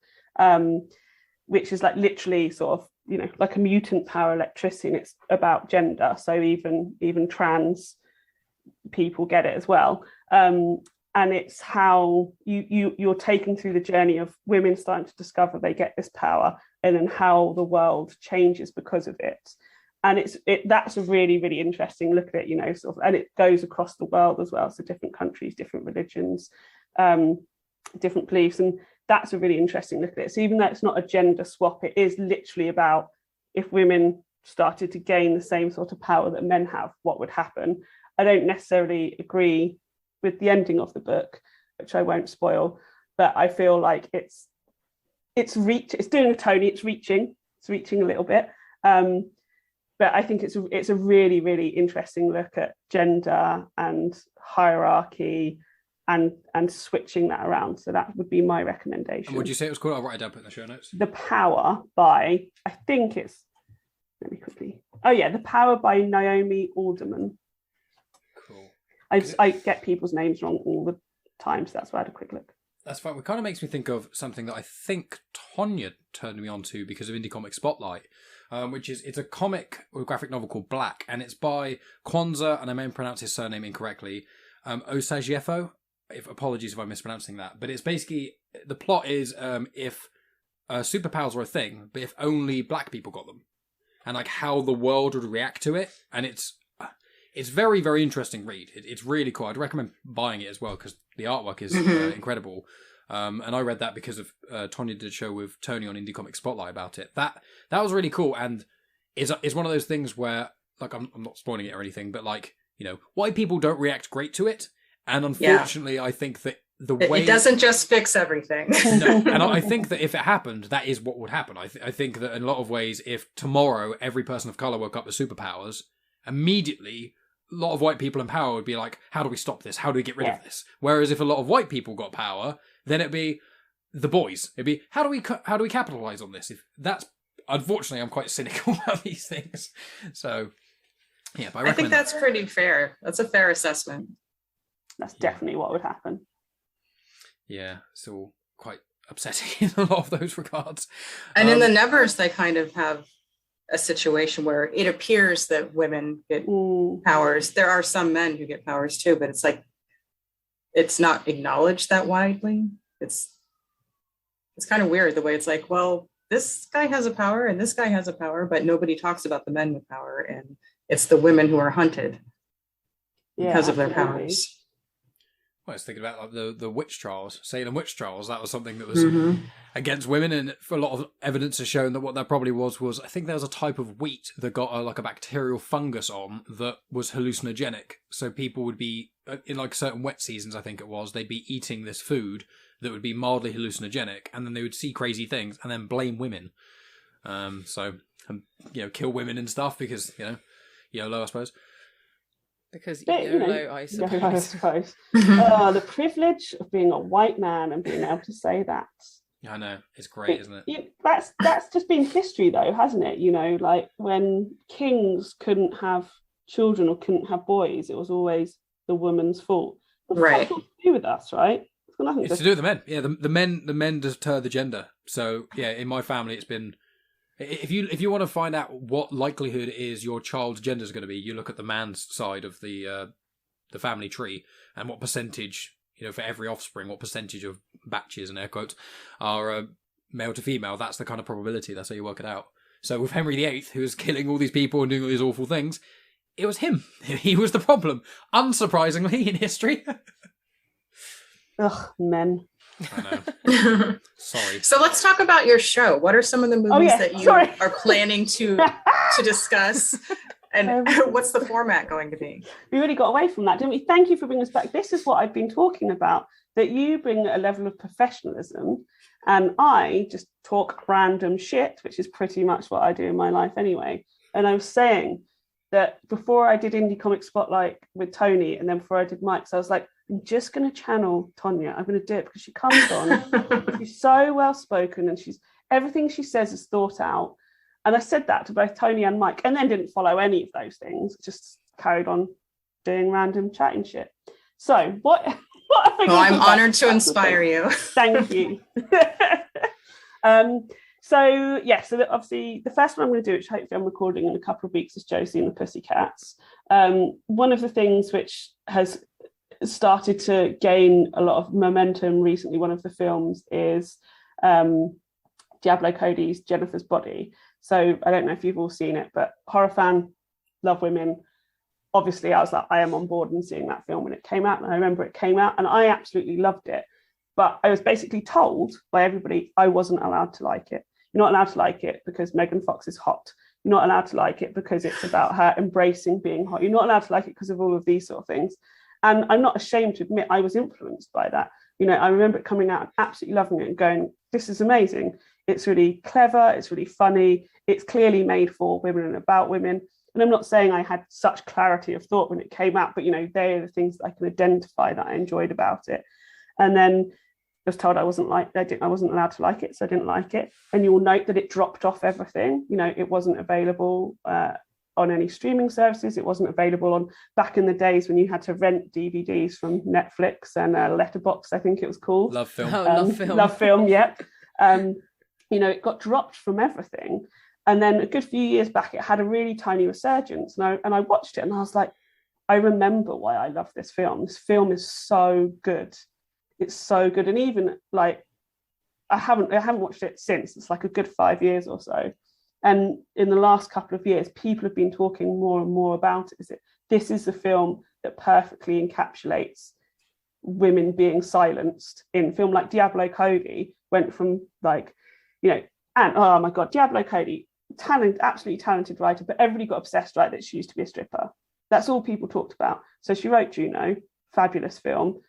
which is like literally sort of, you know, like a mutant power, electricity, and it's about gender. So even trans people get it as well. And it's how you're taken through the journey of women starting to discover they get this power, and then how the world changes because of it. And that's a really, really interesting look at it, you know, sort of, and it goes across the world as well. So different countries, different religions, different beliefs. And that's a really interesting look at it. So even though it's not a gender swap, it is literally about if women started to gain the same sort of power that men have, what would happen? I don't necessarily agree with the ending of the book, which I won't spoil, but I feel like it's doing a Tony, it's reaching a little bit. But I think it's a really, really interesting look at gender and hierarchy and switching that around. So that would be my recommendation. And would you say it was called? I'll write it down, put in the show notes. The Power by, I think it's, let me quickly. Oh yeah, The Power by Naomi Alderman. Cool. I get people's names wrong all the time, so that's why I had a quick look. That's fine. It kind of makes me think of something that I think Tonya turned me on to because of Indie Comic Spotlight, which is, it's a comic or graphic novel called Black, and it's by Kwanzaa, and I may pronounce his surname incorrectly, Osagyefo. Apologies if I'm mispronouncing that. But it's basically, the plot is if superpowers were a thing, but if only black people got them, and like how the world would react to it. And it's very, very interesting read. It's really cool. I'd recommend buying it as well because the artwork is incredible. And I read that because of Tonya did a show with Tony on Indie Comic Spotlight about it. That was really cool, and it's one of those things where, like, I'm not spoiling it or anything, but like, you know, white people don't react great to it, and unfortunately, I think that the way it doesn't just fix everything. No, and I think that if it happened, that is what would happen. I think that in a lot of ways, if tomorrow every person of color woke up with superpowers, immediately a lot of white people in power would be like, how do we stop this? How do we get rid of this? Whereas if a lot of white people got power, then it'd be the boys. It'd be, how do we capitalize on this? If that's, unfortunately, I'm quite cynical about these things. So, yeah, but I think that's pretty fair. That's a fair assessment. That's definitely what would happen. Yeah, it's all quite upsetting in a lot of those regards. And in the Nevers, they kind of have a situation where it appears that women get powers. There are some men who get powers too, but it's like, it's not acknowledged that widely. It's kind of weird the way it's like, well, this guy has a power and this guy has a power, but nobody talks about the men with power, and it's the women who are hunted because of their powers. I was thinking about like the witch trials, Salem witch trials. That was something that was against women, and for a lot of evidence has shown that what that probably was I think there was a type of wheat that got like a bacterial fungus on that was hallucinogenic. So people would be in like certain wet seasons, I think it was, they'd be eating this food that would be mildly hallucinogenic, and then they would see crazy things and then blame women. Kill women and stuff because YOLO, I suppose. Because But, YOLO, I suppose. YOLO, I suppose. The privilege of being a white man and being able to say that. I know, it's great, isn't it? That's just been history, though, hasn't it? You know, like when kings couldn't have children or couldn't have boys, it was always the woman's fault. Right. What's that got to do with us, right? It's got nothing It's to do with the men. Yeah, the men deter the gender. So yeah, in my family, it's been. If you want to find out what likelihood it is your child's gender is going to be, you look at the man's side of the family tree and what percentage, for every offspring, what percentage of batches, and air quotes, are male to female. That's the kind of probability. That's how you work it out. So with Henry VIII, who was killing all these people and doing all these awful things, it was him. He was the problem. Unsurprisingly, in history. Ugh, men. I know. Sorry. So let's talk about your show. What are some of the movies that you are planning to discuss? And what's the format going to be? We really got away from that, didn't we? Thank you for bringing us back. This is what I've been talking about, that you bring a level of professionalism and I just talk random shit, which is pretty much what I do in my life anyway. And I was saying that before I did Indie Comic Spotlight with Tony and then before I did Mike's, I was like, I'm just going to channel Tonya. I'm going to do it because she comes on. She's so well spoken, and everything she says is thought out. And I said that to both Tony and Mike, and then didn't follow any of those things. Just carried on doing random chatting shit. So what I'm honored to inspire you. Thank you. So obviously the first one I'm going to do, which hopefully I'm recording in a couple of weeks, is Josie and the Pussycats. One of the things which has started to gain a lot of momentum recently, one of the films is Diablo Cody's Jennifer's Body. So I don't know if you've all seen it, but horror fan, love women. Obviously, I was like, I am on board in seeing that film when it came out. And I remember it came out and I absolutely loved it. But I was basically told by everybody I wasn't allowed to like it. You're not allowed to like it because Megan Fox is hot. You're not allowed to like it because it's about her embracing being hot. You're not allowed to like it because of all of these sort of things. And I'm not ashamed to admit I was influenced by that. You know, I remember it coming out and absolutely loving it and going, this is amazing. It's really clever. It's really funny. It's clearly made for women and about women. And I'm not saying I had such clarity of thought when it came out, but, you know, they are the things that I can identify that I enjoyed about it. And then I was told I wasn't allowed to like it, so I didn't like it. And you will note that it dropped off everything. You know, it wasn't available on any streaming services. It wasn't available on, back in the days when you had to rent DVDs from Netflix and Letterboxd, I think it was called. Love Film. Love Film, yep. You know, it got dropped from everything. And then a good few years back, it had a really tiny resurgence. And I watched it and I was like, I remember why I love this film. This film is so good. It's so good. And even like, I haven't watched it since. It's like a good 5 years or so. And in the last couple of years, people have been talking more and more about it. This is the film that perfectly encapsulates women being silenced in film. Like Diablo Cody went from like, you know, and oh my God, Diablo Cody, absolutely talented writer, but everybody got obsessed, right, that she used to be a stripper. That's all people talked about. So she wrote Juno, fabulous film.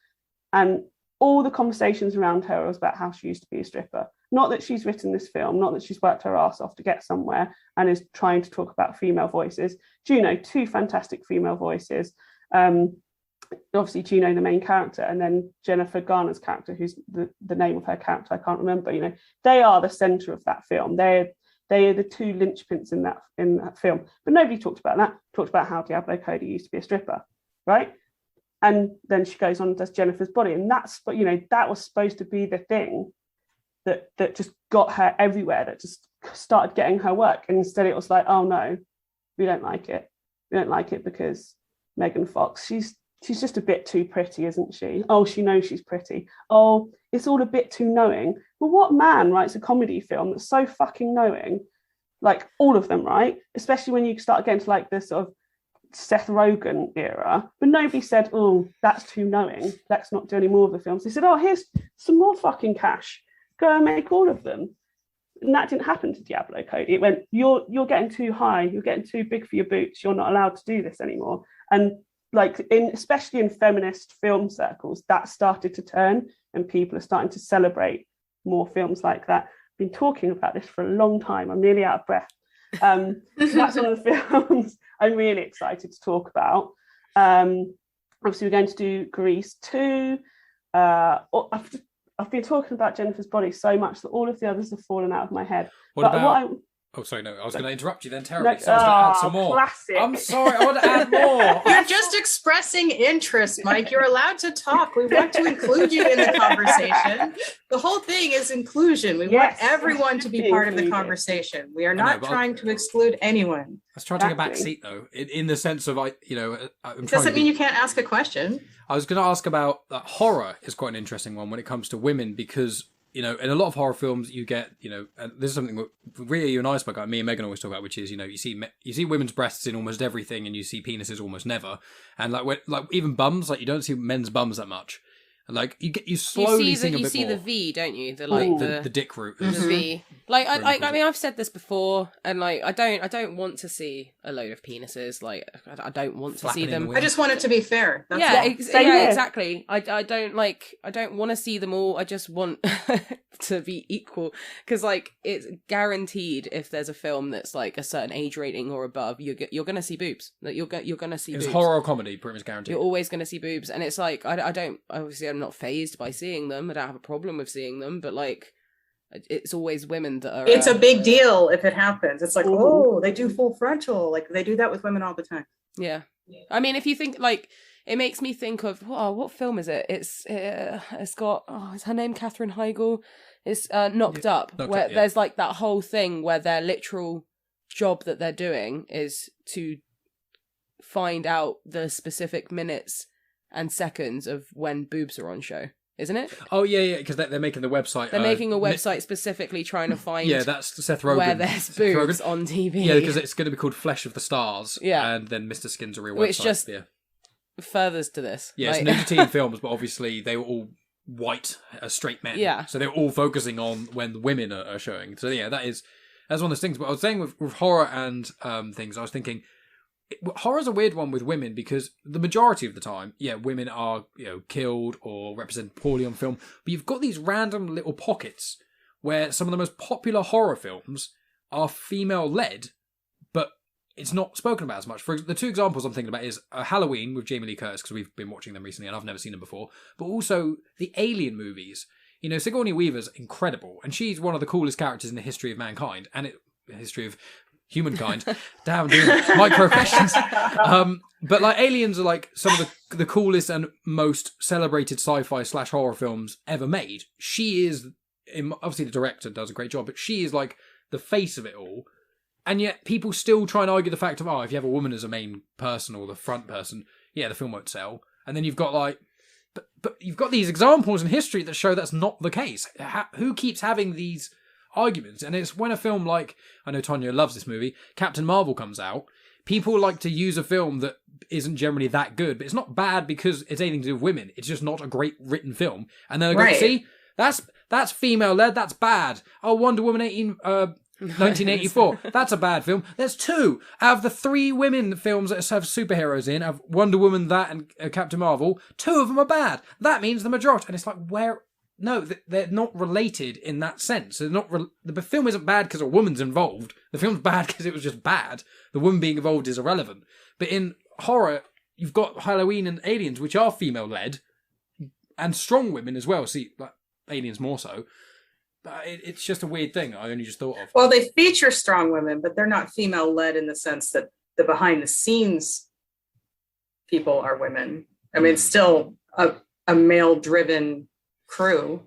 And all the conversations around her was about how she used to be a stripper. Not that she's written this film, not that she's worked her ass off to get somewhere and is trying to talk about female voices. Juno, 2 fantastic female voices. Obviously Juno, the main character, and then Jennifer Garner's character, who's the name of her character, I can't remember. You know, they are the center of that film. They are the 2 linchpins in that film. But nobody talked about that. Talked about how Diablo Cody used to be a stripper, right? And then she goes on and does Jennifer's Body, and that's, but you know, that was supposed to be the thing that just got her everywhere, that just started getting her work. And instead it was like, oh no, we don't like it. We don't like it because Megan Fox, she's just a bit too pretty, isn't she? Oh, she knows she's pretty. Oh, it's all a bit too knowing. Well, what man writes a comedy film that's so fucking knowing? Like all of them, right? Especially when you start getting to like this sort of Seth Rogen era. But nobody said, oh, that's too knowing. Let's not do any more of the films. They said, oh, here's some more fucking cash. Go and make all of them. And that didn't happen to Diablo Cody. It went, you're getting too high. You're getting too big for your boots. You're not allowed to do this anymore. And like especially in feminist film circles, that started to turn and people are starting to celebrate more films like that. I've been talking about this for a long time. I'm nearly out of breath. So that's one of the films I'm really excited to talk about. Obviously, we're going to do Grease 2. I've been talking about Jennifer's Body so much that all of the others have fallen out of my head. Oh, sorry, no, I was going to interrupt you then terribly. So I was going to add some more. Classic. I'm sorry, I want to add more. You're just expressing interest, Mike. You're allowed to talk. We want to include you in the conversation. The whole thing is inclusion. We want everyone to be part of the conversation. We are not trying to exclude anyone. I was trying to take a back seat, though, in the sense of, I'm doesn't mean you can't ask a question. I was going to ask about horror is quite an interesting one when it comes to women, because you know, in a lot of horror films, you get, you know, and this is something that Ria, you and I spoke about, me and Megan always talk about, which is, you know, you see women's breasts in almost everything, and you see penises almost never, and like even bums, like you don't see men's bums that much. Like you slowly you see the, a you bit see more. the V, don't you? The The dick route. the Is, V. Like Really I mean, I've said this before, and like I don't want to see a load of penises. Like I don't want to Flapping see in the them. wind. I just want it to be fair. That's Yeah, all. Same here. exactly. I don't want to see them all. I just want to be equal, because like it's guaranteed if there's a film that's like a certain age rating or above, you're gonna see boobs. Like you're gonna see. It's boobs. horror or comedy, pretty much guaranteed. You're always gonna see boobs, and it's like I don't, obviously I'm not phased by seeing them. I don't have a problem with seeing them, but like it's always women that are. It's a big deal if it happens. It's like, Mhm. oh, they do full frontal. Like they do that with women all the time. Yeah. I mean, if you think like, it makes me think of what film is it? It's got is her name Katherine Heigl? It's Knocked Up, Knocked where Up, yeah. there's like that whole thing where their literal job that they're doing is to find out the specific minutes and seconds of when boobs are on show, isn't it? Oh yeah, because they're making the website. They're making a website specifically trying to find Yeah, that's Seth Rogen. where there's Seth boobs Rogen. on TV. Yeah, because it's going to be called Flesh of the Stars. Yeah. And then Mr. Skin's a real Which website. just- yeah. furthers to this. Yeah, Like- it's nudity in films, but obviously they were all white, straight men. Yeah. So they're all focusing on when the women are showing. So yeah, that's one of those things. But I was saying with horror and things, I was thinking horror's a weird one with women because the majority of the time, yeah, women are killed or represented poorly on film. But you've got these random little pockets where some of the most popular horror films are female-led, but it's not spoken about as much. For the two examples I'm thinking about is Halloween with Jamie Lee Curtis, because we've been watching them recently and I've never seen them before, but also the Alien movies. Sigourney Weaver's incredible, and she's one of the coolest characters in the history of mankind, and the history of humankind. Damn, doing micro questions. But like Aliens are like some of the coolest and most celebrated sci-fi / horror films ever made. She is, obviously the director does a great job, but she is like the face of it all. And yet people still try and argue the fact of, if you have a woman as a main person or the front person, yeah, the film won't sell. And then you've got like, but you've got these examples in history that show that's not the case. Who keeps having these arguments? And it's when a film like, I know Tonya loves this movie, Captain Marvel comes out, people like to use a film that isn't generally that good, but it's not bad because it's anything to do with women. It's just not a great written film. And then they go, see, that's female-led, that's bad. Oh, Wonder Woman 1984. That's a bad film. There's two out of the 3 women films that have superheroes in, have Wonder Woman, that, and Captain Marvel. 2 of them are bad. That means the majority. And it's like, where? No, they're not related in that sense. They're not. The film isn't bad because a woman's involved. The film's bad because it was just bad. The woman being involved is irrelevant. But in horror, you've got Halloween and Aliens, which are female-led, and strong women as well. See, like Aliens more so. It's just a weird thing I only just thought of. Well, they feature strong women, but they're not female-led in the sense that the behind-the-scenes people are women. I mean, it's still a male-driven crew.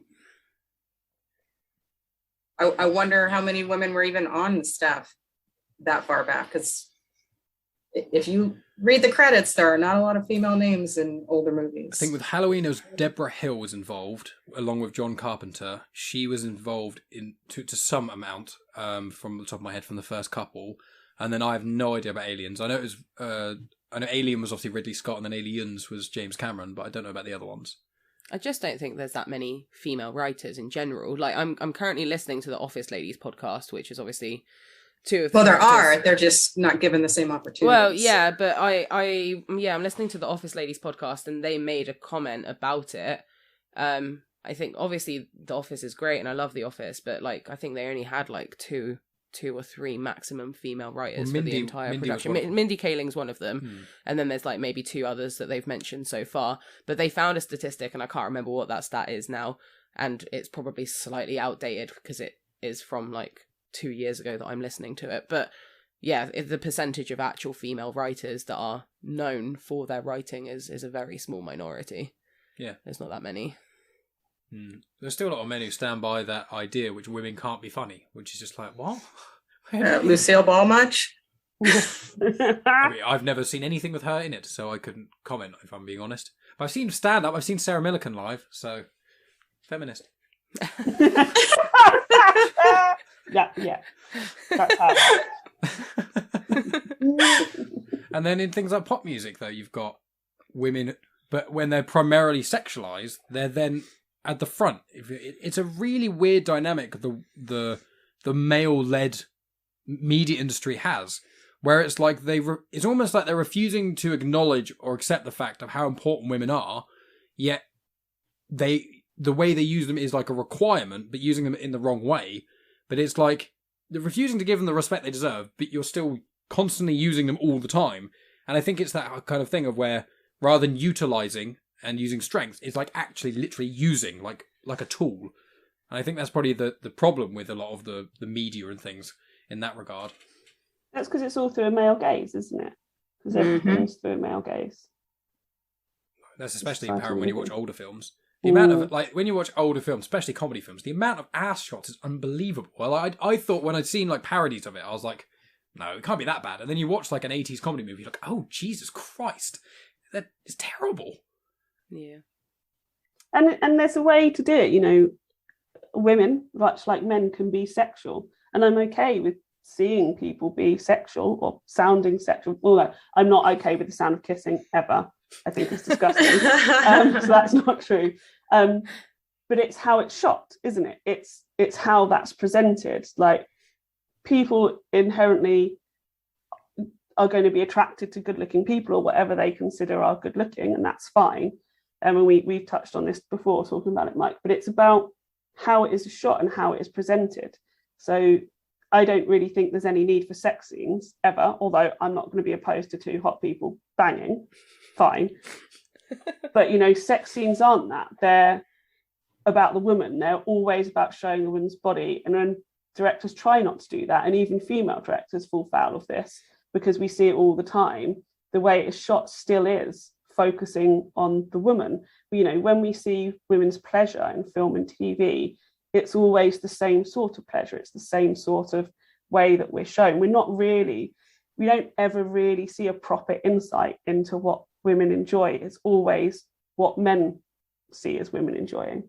I wonder how many women were even on the staff that far back, because if you read the credits, there are not a lot of female names in older movies. I think with Halloween, it was Deborah Hill was involved, along with John Carpenter. She was involved to some amount, from the top of my head, from the first couple. And then I have no idea about Aliens. I know it was, I know Alien was obviously Ridley Scott, and then Aliens was James Cameron, but I don't know about the other ones. I just don't think there's that many female writers in general. Like I'm currently listening to the Office Ladies podcast, which is obviously 2 of the Well, there characters. are. They're just not given the same opportunities. Well, yeah, but I'm listening to the Office Ladies podcast, and they made a comment about it. I think obviously The Office is great, and I love The Office, but like I think they only had like two or 3 maximum female writers for the entire production. Mindy Kaling's one of them, and then there's like maybe 2 others that they've mentioned so far. But they found a statistic, and I can't remember what that stat is now, and it's probably slightly outdated because it is from like 2 years ago that I'm listening to it. But yeah, the percentage of actual female writers that are known for their writing is a very small minority. Yeah. There's not that many. There's still a lot of men who stand by that idea, which women can't be funny, which is just like, what? Lucille Ball much? I mean, I've never seen anything with her in it, so I couldn't comment, if I'm being honest. But I've seen stand-up, I've seen Sarah Millican live, so feminist. Yeah. That's how. And then in things like pop music, though, you've got women but when they're primarily sexualized, they're then at the front. It's a really weird dynamic the male-led media industry has, where it's like it's almost like they're refusing to acknowledge or accept the fact of how important women are, yet the way they use them is like a requirement, but using them in the wrong way. But it's like they're refusing to give them the respect they deserve, but you're still constantly using them all the time. And I think it's that kind of thing of where rather than utilizing and using strength, it's like actually literally using like a tool. And I think that's probably the problem with a lot of the media and things in that regard. That's because it's all through a male gaze, isn't it? Because everything's through a male gaze. That's especially apparent when you watch older films. The amount of, like, when you watch older films, especially comedy films, the amount of ass shots is unbelievable. Well, I thought when I'd seen, like, parodies of it, I was like, no, it can't be that bad. And then you watch, like, an 80s comedy movie, you're like, oh, Jesus Christ. That is terrible. Yeah. And there's a way to do it, you know. Women, much like men, can be sexual. And I'm okay with seeing people be sexual or sounding sexual. Although I'm not okay with the sound of kissing ever. I think it's disgusting. So that's not true. But it's how it's shot, isn't it? It's how that's presented. Like, people inherently are going to be attracted to good-looking people or whatever they consider are good-looking, and that's fine. And we've touched on this before, talking about it, Mike. But it's about how it is shot and how it is presented. So I don't really think there's any need for sex scenes ever, although I'm not going to be opposed to two hot people banging. Fine. But, you know, sex scenes aren't that. They're about the woman. They're always about showing the woman's body. And when directors try not to do that, and even female directors fall foul of this, because we see it all the time, the way it is shot still is focusing on the woman. You know, when we see women's pleasure in film and TV, it's always the same sort of pleasure. It's the same sort of way that we're shown. We don't ever really see a proper insight into what women enjoy. It's always what men see as women enjoying.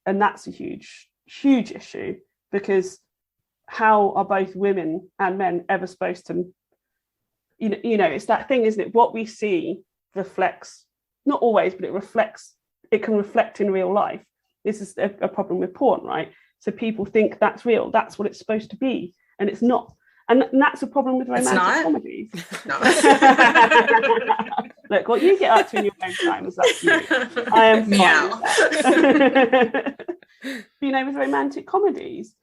And that's a huge, huge issue, because how are both women and men ever supposed to, you know, it's that thing, isn't it? What we see reflects, not always, but it can reflect in real life. This is a problem with porn, right? So people think that's real, that's what it's supposed to be, and it's not. And that's a problem with romantic comedies. No. Look, what you get up to in your own time is up to you. I am fine with that. You know, with romantic comedies,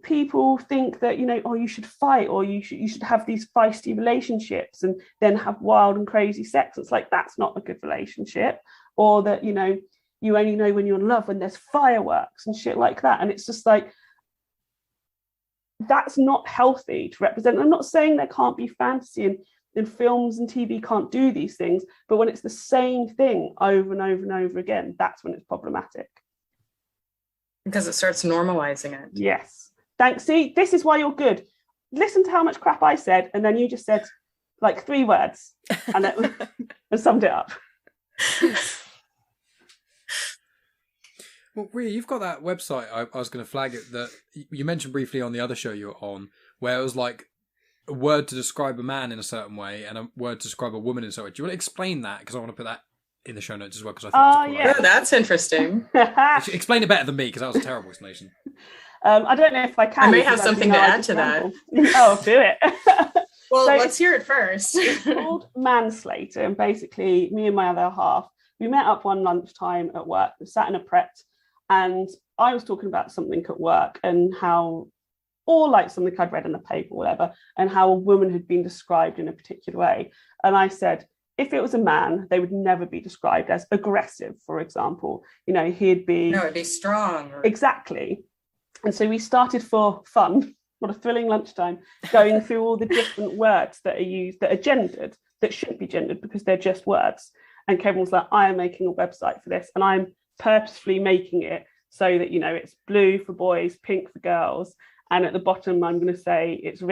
people think that, you know, oh, you should fight, or you should have these feisty relationships and then have wild and crazy sex. It's like, that's not a good relationship. Or that, you know, you only know when you're in love when there's fireworks and shit like that. And it's just like, that's not healthy to represent. I'm not saying there can't be fantasy and films and TV can't do these things, but when it's the same thing over and over and over again, that's when it's problematic. Because it starts normalizing it. Yes. Thanks. See, this is why you're good. Listen to how much crap I said, and then you just said like 3 words and and summed it up. Well, Ria, you've got that website. I was going to flag it, that you mentioned briefly on the other show you were on, where it was like a word to describe a man in a certain way and a word to describe a woman in a certain way. Do you want to explain that? Because I want to put that in the show notes as well, because I thought it was cool. Yeah, that's interesting. Explain it better than me, because that was a terrible explanation. I don't know if I can. I may have something to add to that. Oh, do it. Well, So let's hear it first. It's called Manslater, and basically me and my other half, we met up one lunchtime at work. We sat in a Pret, and I was talking about something at work and how, or like something I'd read in the paper or whatever, and how a woman had been described in a particular way. And I said, if it was a man, they would never be described as aggressive, for example. You know, he'd be... No, it'd be strong. Exactly. And so we started for fun, what a thrilling lunchtime, going through all the different words that are used, that are gendered, that shouldn't be gendered because they're just words. And Kevin was like, I am making a website for this, and I'm purposefully making it so that, you know, it's blue for boys, pink for girls, and at the bottom I'm going to say it's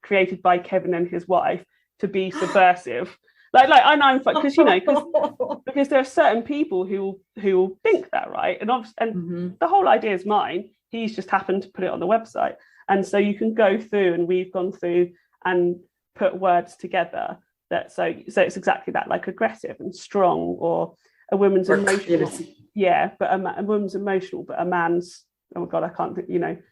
created by Kevin and his wife to be subversive. I'm because, you know, because there are certain people who will think that, right? And the whole idea is mine. He's just happened to put it on the website, and so you can go through, and we've gone through and put words together That so it's exactly that, like aggressive and strong, or a woman's Or emotional. crazy. Yeah, but a woman's emotional, but a man's, oh God, I can't,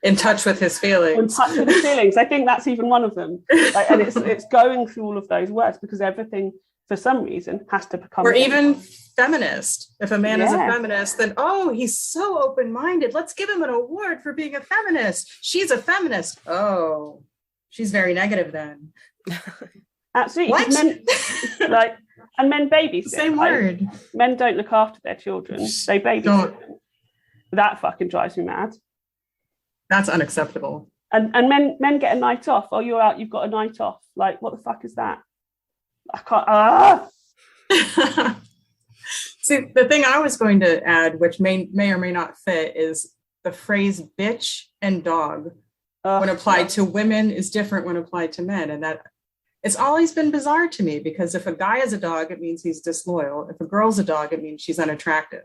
In touch with his feelings. in touch with his feelings. I think that's even one of them. Like, and it's going through all of those words, because everything, for some reason, has to become. Or even feminist. If a man is a Yeah. feminist, then, oh, he's so open-minded. Let's give him an award for being a feminist. She's a feminist. Oh, she's very negative then. Absolutely. What? Men, like, and men babysit. Same like, word. Men don't look after their children. They babysit Don't. them. That fucking drives me mad. That's unacceptable. And men get a night off. Oh, you're out, you've got a night off. Like, what the fuck is that? I can't. See, the thing I was going to add, which may or may not fit, is the phrase bitch and dog when applied to women is different when applied to men. And that it's always been bizarre to me, because if a guy is a dog, it means he's disloyal. If a girl's a dog, it means she's unattractive.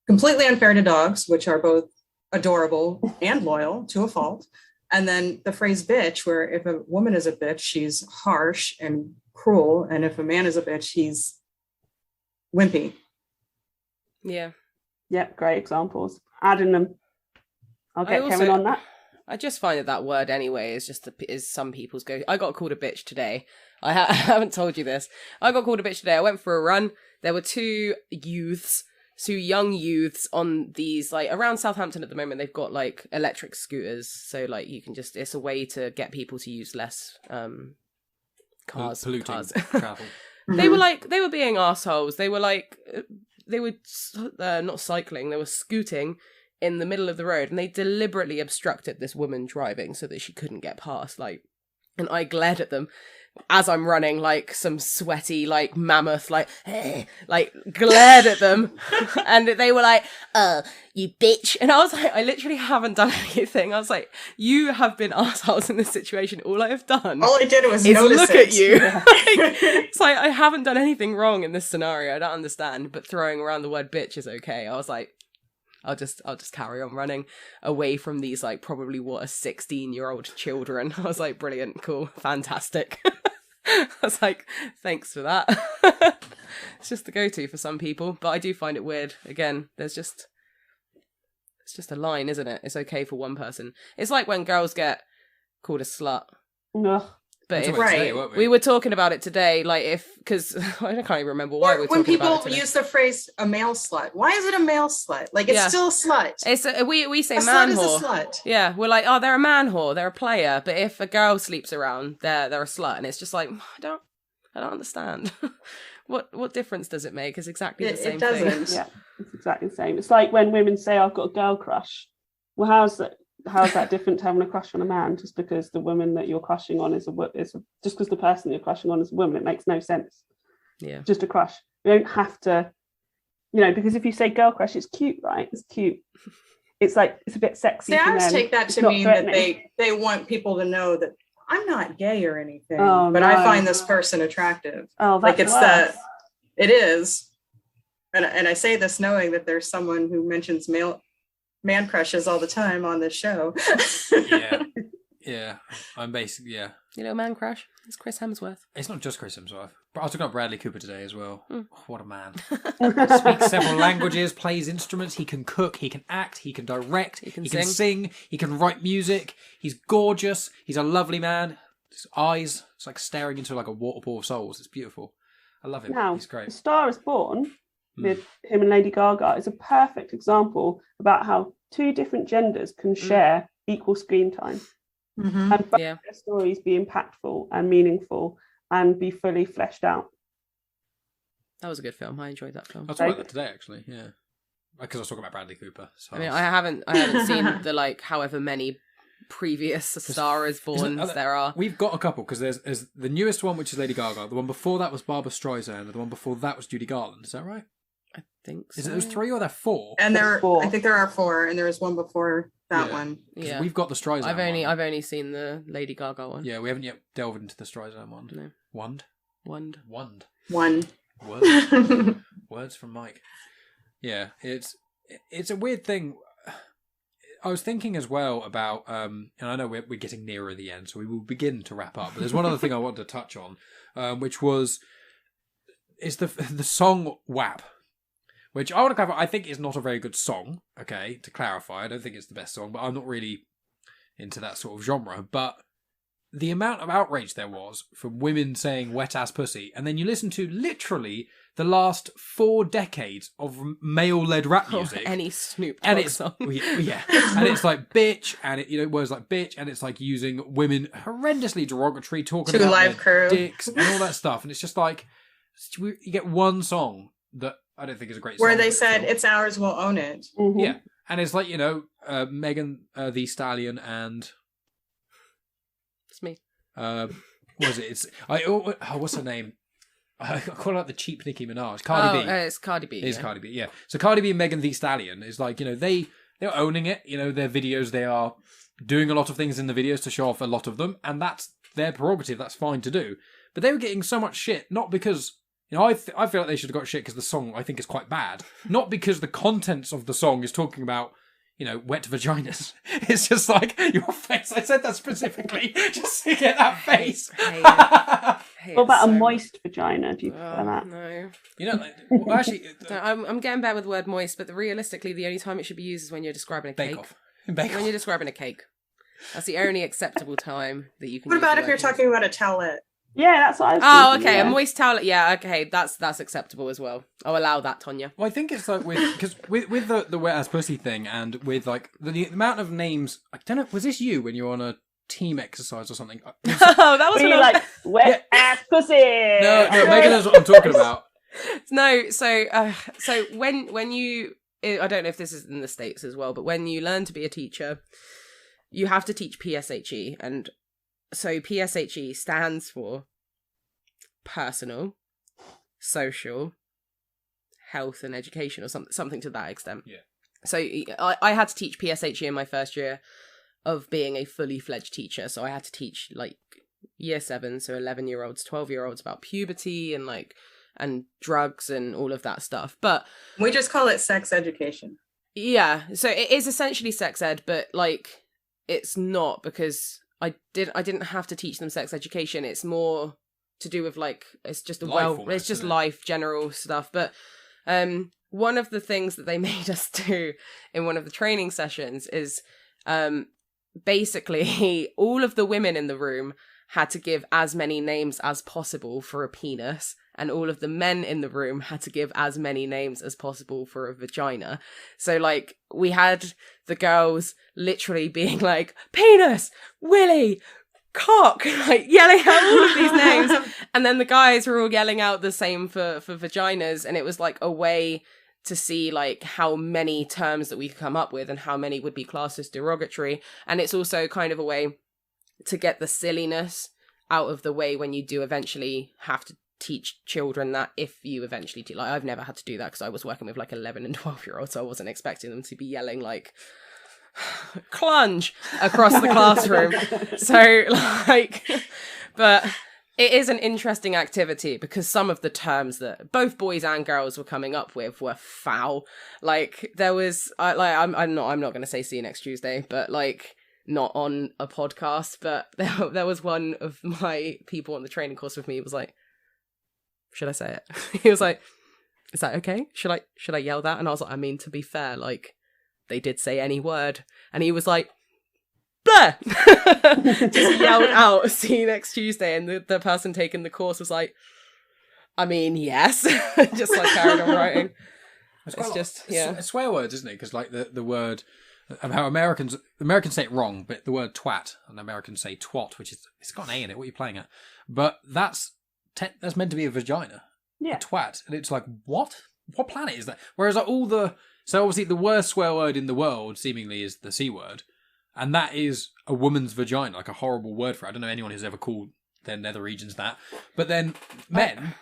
Completely unfair to dogs, which are both adorable and loyal to a fault. And then the phrase bitch, where if a woman is a bitch, she's harsh and cruel. And if a man is a bitch, he's wimpy. Yeah. Yep, great examples. Adding them. I'll get also- Kevin on that. I just find that word anyway is some people's go. I got called a bitch today. I haven't told you this. I got called a bitch today. I went for a run. There were two young youths on these, like, around Southampton at the moment. They've got like electric scooters, so like you can just, it's a way to get people to use less Polluting cars. travel. They were being assholes. They were not cycling. They were scooting in the middle of the road, and they deliberately obstructed this woman driving so that she couldn't get past. Like, and I glared at them as I'm running, like some sweaty, like mammoth, like glared at them, and they were like, you bitch. And I was like, I literally haven't done anything. I was like, you have been assholes in this situation. All I have done All I did was is notice look it. at you. It's like, I haven't done anything wrong in this scenario. I don't understand, but throwing around the word bitch is okay. I was like, I'll just carry on running away from these, like, probably a 16-year-old children. I was like, brilliant, cool, fantastic. I was like, thanks for that. It's just the go-to for some people, but I do find it weird. Again, it's just a line, isn't it? It's okay for one person. It's like when girls get called a slut. Ugh. But if, Right. we were talking about it today, like because I can't even remember why we were Or when talking about it people today. use the phrase a male slut, why is it a male slut? Like, it's Yeah. still a slut. It's we say A man slut is whore. a slut. Yeah, we're like, oh, they're a man whore, they're a player. But if a girl sleeps around, they're a slut, and it's just like, I don't understand. What difference does it make? It's exactly the same It doesn't. Yeah, it's exactly the same. It's like when women say, I've got a girl crush. Well, how's that different to having a crush on a man? Just because the woman that you're crushing on just because the person you're crushing on is a woman, it makes no sense. Yeah, Just a crush. You don't have to, because if you say girl crush, it's cute, right? It's cute. It's like, it's a bit sexy. See, I for always men. take that It's to not mean that threatening. they want people to know that I'm not gay or anything, Oh, but no. I find this person attractive. Oh, Like, that's it's worse. it is. And I say this knowing that there's someone who mentions man crushes all the time on this show. Yeah. I'm basically, yeah. you know, man crush. It's Chris Hemsworth. It's not just Chris Hemsworth. But I was talking about Bradley Cooper today as well. Mm. Oh, what a man. Speaks several languages, plays instruments, he can cook, he can act, he can direct, he can sing, he can write music. He's gorgeous. He's a lovely man. His eyes, it's like staring into like a waterfall of souls. It's beautiful. I love him. Now, He's great. A Star is Born with him and Lady Gaga is a perfect example about how two different genders can share equal screen time. Mhm. And both Yeah. their stories be impactful and meaningful and be fully fleshed out. That was a good film. I enjoyed that film. I was talking about that today, actually. Yeah, because I was talking about Bradley Cooper. So I mean, I haven't seen the like however many previous Star is Borns there are. We've got a couple because there's the newest one, which is Lady Gaga. The one before that was Barbara Streisand. And the one before that was Judy Garland. Is that right? I think so. Is it those three or there four? And Four. I think there are 4, and there was one before that Yeah. one. 'Cause Yeah, we've got the Streisand. I've one. only seen the Lady Gaga one. Yeah, we haven't yet delved into the Streisand one. No. Wand. Wand. One. Words. Words from Mike. Yeah, it's a weird thing. I was thinking as well about, and I know we're getting nearer the end, so we will begin to wrap up. But there's one other thing I wanted to touch on, which is the song WAP, which I want to clarify. I think is not a very good song. Okay, to clarify, I don't think it's the best song, but I'm not really into that sort of genre. But the amount of outrage there was from women saying wet ass pussy, and then you listen to literally the last 4 decades of male-led rap music. Any Snoop Dogg and it's song. yeah, and it's like bitch, and words like bitch, and it's like using women horrendously derogatory, talking To about Live their Crew. dicks and all that stuff, and it's just like you get one song that I don't think is a great song. Where they said, it's ours, we'll own it. Mhm. Yeah, and it's like, Megan Thee Stallion and It's me. what is it? What's her name? I call her the cheap Nicki Minaj. Cardi B. It's Cardi B. It is yeah. Cardi B, yeah. So Cardi B and Megan Thee Stallion is like, they're owning it. Their videos, they are doing a lot of things in the videos to show off a lot of them, and that's their prerogative. That's fine to do. But they were getting so much shit, not because, I feel like they should have got shit because the song, I think, is quite bad. Not because the contents of the song is talking about, wet vaginas. It's just like, your face. I said that specifically just to get that face. What about a moist vagina? Do you prefer that? No. Actually, I'm getting bad with the word moist, but realistically, the only time it should be used is when you're describing a bake cake. off. When you're describing a cake. That's the only acceptable time that you can What use about the if you're word talking about a towelette? Yeah, that's what I was Oh, thinking, okay. yeah. A moist towel. Yeah, okay. That's acceptable as well. I'll allow that, Tonya. Well, I think it's like with the wet ass pussy thing, and with like the amount of names. I don't know. Was this you when you were on a team exercise or something? Oh, that was Were when you I was... like, wet ass pussy? No, Megan knows what I'm talking about. No, so when you, I don't know if this is in the States as well, but when you learn to be a teacher, you have to teach PSHE, and so PSHE stands for personal, social, health and education, or something to that extent. Yeah. So I had to teach PSHE in my first year of being a fully fledged teacher, so I had to teach like year 7, so 11-year-olds, 12-year-olds about puberty and drugs and all of that stuff. But We just call it sex education. yeah, so it is essentially sex ed, but like it's not, because I didn't have to teach them sex education. It's more to do with like, it's just Life almost, life, general stuff. But one of the things that they made us do in one of the training sessions is basically all of the women in the room had to give as many names as possible for a penis, and all of the men in the room had to give as many names as possible for a vagina. So, like, we had the girls literally being like, penis, willy, cock, like, yelling out all of these names. And then the guys were all yelling out the same for vaginas, and it was like a way to see like how many terms that we could come up with and how many would be classed as derogatory. And it's also kind of a way to get the silliness out of the way when you do eventually have to teach children that, if you eventually do. Like, I've never had to do that because I was working with like 11 and 12-year-olds, so I wasn't expecting them to be yelling like clunge across the classroom. So like, but it is an interesting activity because some of the terms that both boys and girls were coming up with were foul. Like, there was I'm not going to say see you next Tuesday, but like, not on a podcast, but there was one of my people on the training course with me. It was like, should I say it? He was like, is that okay? Should I yell that? And I was like, I mean, to be fair, like, they did say any word. And he was like, blah! Just yelled out, see you next Tuesday. And the person taking the course was like, I mean, yes. Just like carried on writing. It's just, yeah. It's swear words, isn't it? Because like the word, how Americans say it wrong, but the word twat, and Americans say twat, which is, it's got an A in it. What are you playing at? But that's meant to be a vagina. Yeah. A twat. And it's like, what? What planet is that? Whereas like so obviously the worst swear word in the world seemingly is the C word. And that is a woman's vagina, like a horrible word for it. I don't know anyone who's ever called their nether regions that. But then men,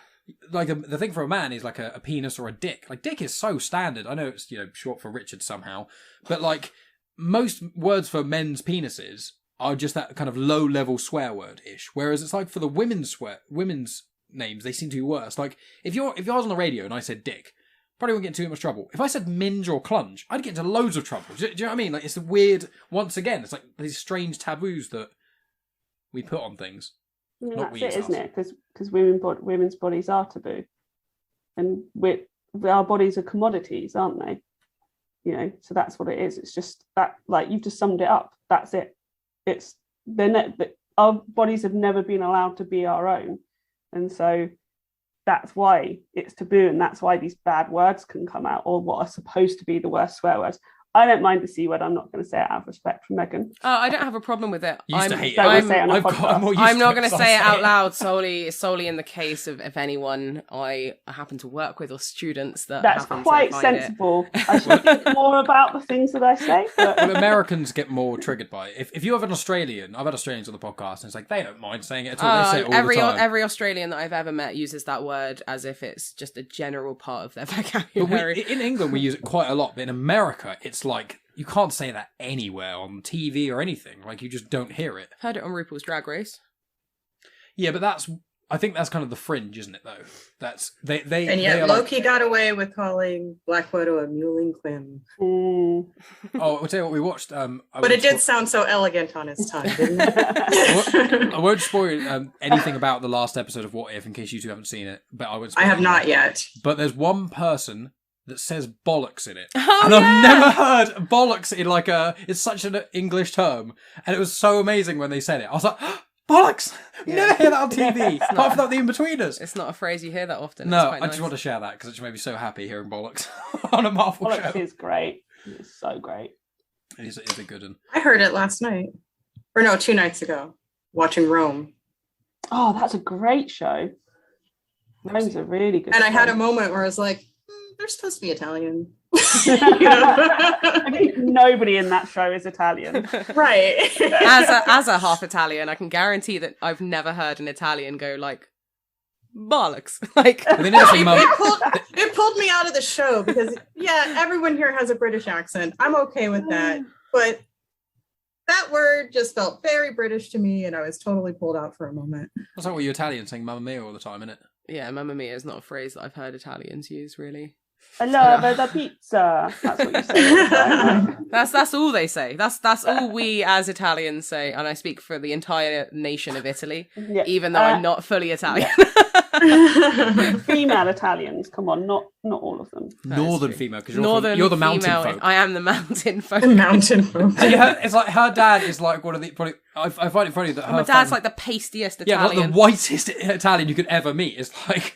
like the thing for a man is like a penis or a dick. Like dick is so standard. I know it's, short for Richard somehow. But like most words for men's penises are just that kind of low level swear word-ish. Whereas it's like for the women's names, they seem to be worse. Like if I was on the radio and I said dick, probably won't get into too much trouble. If I said minge or clunge, I'd get into loads of trouble. Do you know what I mean? Like, it's a weird, once again, it's like these strange taboos that we put on things. I mean, Not that's we, it, it's isn't us. it? Because women's bodies are taboo, and our bodies are commodities, aren't they? You know, so that's what it is. It's just that, like, you've just summed it up. That's it. It's our bodies have never been allowed to be our own, and so that's why it's taboo, and that's why these bad words can come out, or what are supposed to be the worst swear words. I don't mind the C word. I'm not going to say it out of respect for Megan. I don't have a problem with it. You used to hate it. Don't say it on a I'm podcast. more used I'm to not going to so say it I'll out loud solely in the case of if anyone I happen to work with or students that That's happen quite to find sensible. I should think more about the things that I say. But Well, Americans get more triggered by it. If you have an Australian, I've had Australians on the podcast, and it's like they don't mind saying it at all. They say it all the time. Every Australian that I've ever met uses that word as if it's just a general part of their But vocabulary. in England, we use it quite a lot. But in America, it's like you can't say that anywhere on TV or anything. Like, you just don't hear it. Heard it on RuPaul's Drag Race. Yeah, but I think that's kind of the fringe, isn't it? Though that's they And they yet are Loki got away with calling Black Widow a mewling Quim. mm, Oh, I'll tell you what we watched. But it did sound so elegant on his tongue, didn't it? I won't spoil anything about the last episode of What If in case you two haven't seen it. But I won't. I Spoil have it. not yet. But there's one person that says bollocks in it. Oh, And yeah! I've never heard bollocks in like it's such an English term. And it was so amazing when they said it. I was like, bollocks! You never hear that on TV. Apart from the In-Betweeners. It's not a phrase you hear that often. No, It's I quite just nice. want to share that because it just made me so happy hearing bollocks on a Marvel bollocks show. is great. It's so great. It's a good one. I heard it last night. Or no, 2 nights ago. Watching Rome. Oh, that's a great show. Rome's a really good And I had show. a moment where I was like, they're supposed to be Italian. I think nobody in that show is Italian. Right. As a half Italian, I can guarantee that I've never heard an Italian go like bollocks. Like, But they never say mum. It pulled me out of the show because, yeah, everyone here has a British accent. I'm okay with that. But that word just felt very British to me, and I was totally pulled out for a moment. That's like what you Italians saying Mamma Mia all the time, isn't it? yeah, Mamma Mia is not a phrase that I've heard Italians use really. I love the pizza. That's what you say. all the time. That's all they say. That's all we as Italians say, and I speak for the entire nation of Italy, Yeah. even though I'm not fully Italian. Female Italians, come on, not all of them. Northern true. female, because Northern you're the mountain female, folk. I am the mountain folk. Mountain folk. And it's like her dad is like one of the probably. I find it funny that her My dad's fam- like the pastiest yeah, like Italian. the whitest Italian you could ever meet. It's like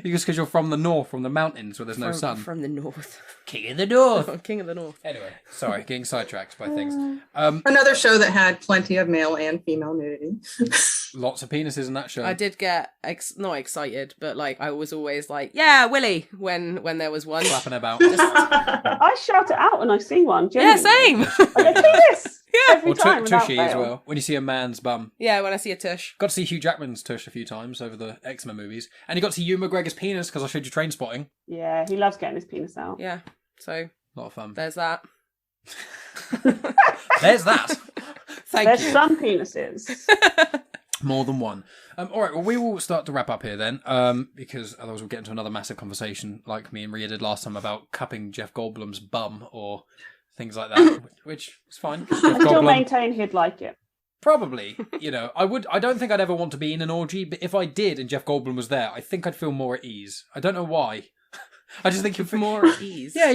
just because you're from the north, from the mountains where there's no sun. From the north. King of the north. King of the north. Anyway, sorry, getting sidetracked by things. Another show that had plenty of male and female nudity. Lots of penises in that show. I did get not excited, but like I was always like, "Yeah, Willy!" when there was one. Flapping about. I shout it out when I see one. Yeah, Genuinely. same. I go, penis! Yeah. Every Or time without Tushy as fail. well. When you see a man's bum. Yeah, when I see a tush. Got to see Hugh Jackman's tush a few times over the X-Men movies. And you got to see Ewan McGregor's penis because I showed you Train Spotting. Yeah, he loves getting his penis out. Yeah, so A lot of fun. there's that. There's that. Thank There's you. some penises. More than one. All right, well, we will start to wrap up here then, because otherwise we'll get into another massive conversation like me and Ria did last time about cupping Jeff Goldblum's bum or things like that, which is fine. Jeff I still Goldblum, maintain he'd like it. probably, I don't think I'd ever want to be in an orgy, but if I did and Jeff Goldblum was there, I think I'd feel more at ease. I don't know why. I just think he'd More at ease. Yeah,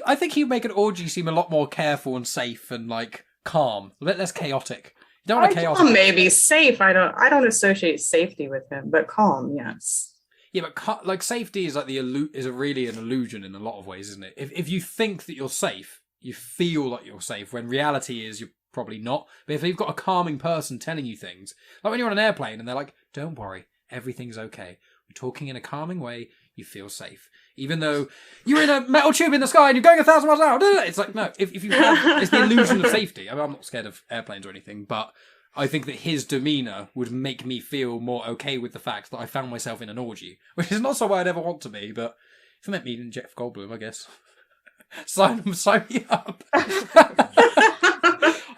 I think he'd make an orgy seem a lot more careful and safe and like calm, a bit less chaotic. You don't want a chaotic. Well, maybe safe. I don't associate safety with him, but calm, yes. Yeah, but like safety is like really an illusion in a lot of ways, isn't it? If you think that you're safe, you feel like you're safe when reality is you're probably not. But if you've got a calming person telling you things, like when you're on an airplane and they're like, "Don't worry, everything's okay. We're talking in a calming way. You feel safe." Even though you're in a metal tube in the sky and you're going 1,000 miles an hour. It's like, no, if you have, it's the illusion of safety. I mean, I'm not scared of airplanes or anything, but I think that his demeanour would make me feel more okay with the fact that I found myself in an orgy, which is not somewhere I'd ever want to be, but if it meant meeting Jeff Goldblum, I guess. sign me up.